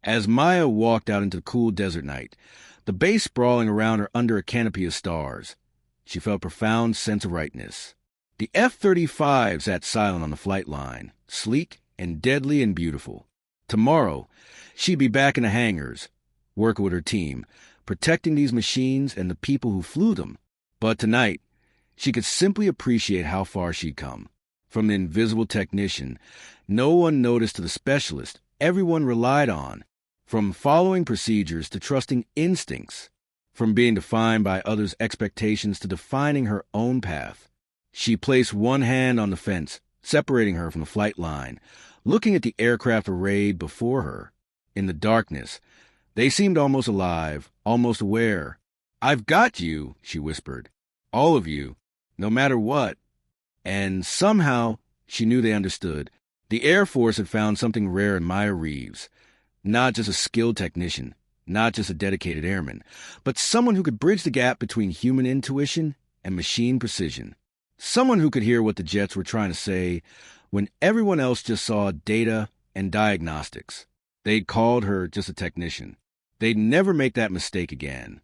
As Maya walked out into the cool desert night, the base sprawling around her under a canopy of stars, she felt a profound sense of rightness. The F-35 sat silent on the flight line, sleek and deadly and beautiful. Tomorrow, she'd be back in the hangars, working with her team, protecting these machines and the people who flew them. But tonight, she could simply appreciate how far she'd come. From the invisible technician, no one noticed, to the specialist everyone relied on. From following procedures to trusting instincts. From being defined by others' expectations to defining her own path. She placed one hand on the fence, separating her from the flight line, looking at the aircraft arrayed before her. In the darkness, they seemed almost alive, almost aware. I've got you, she whispered. All of you, no matter what. And somehow, she knew they understood. The Air Force had found something rare in Maya Reeves. Not just a skilled technician, not just a dedicated airman, but someone who could bridge the gap between human intuition and machine precision. Someone who could hear what the jets were trying to say when everyone else just saw data and diagnostics. They'd called her just a technician. They'd never make that mistake again.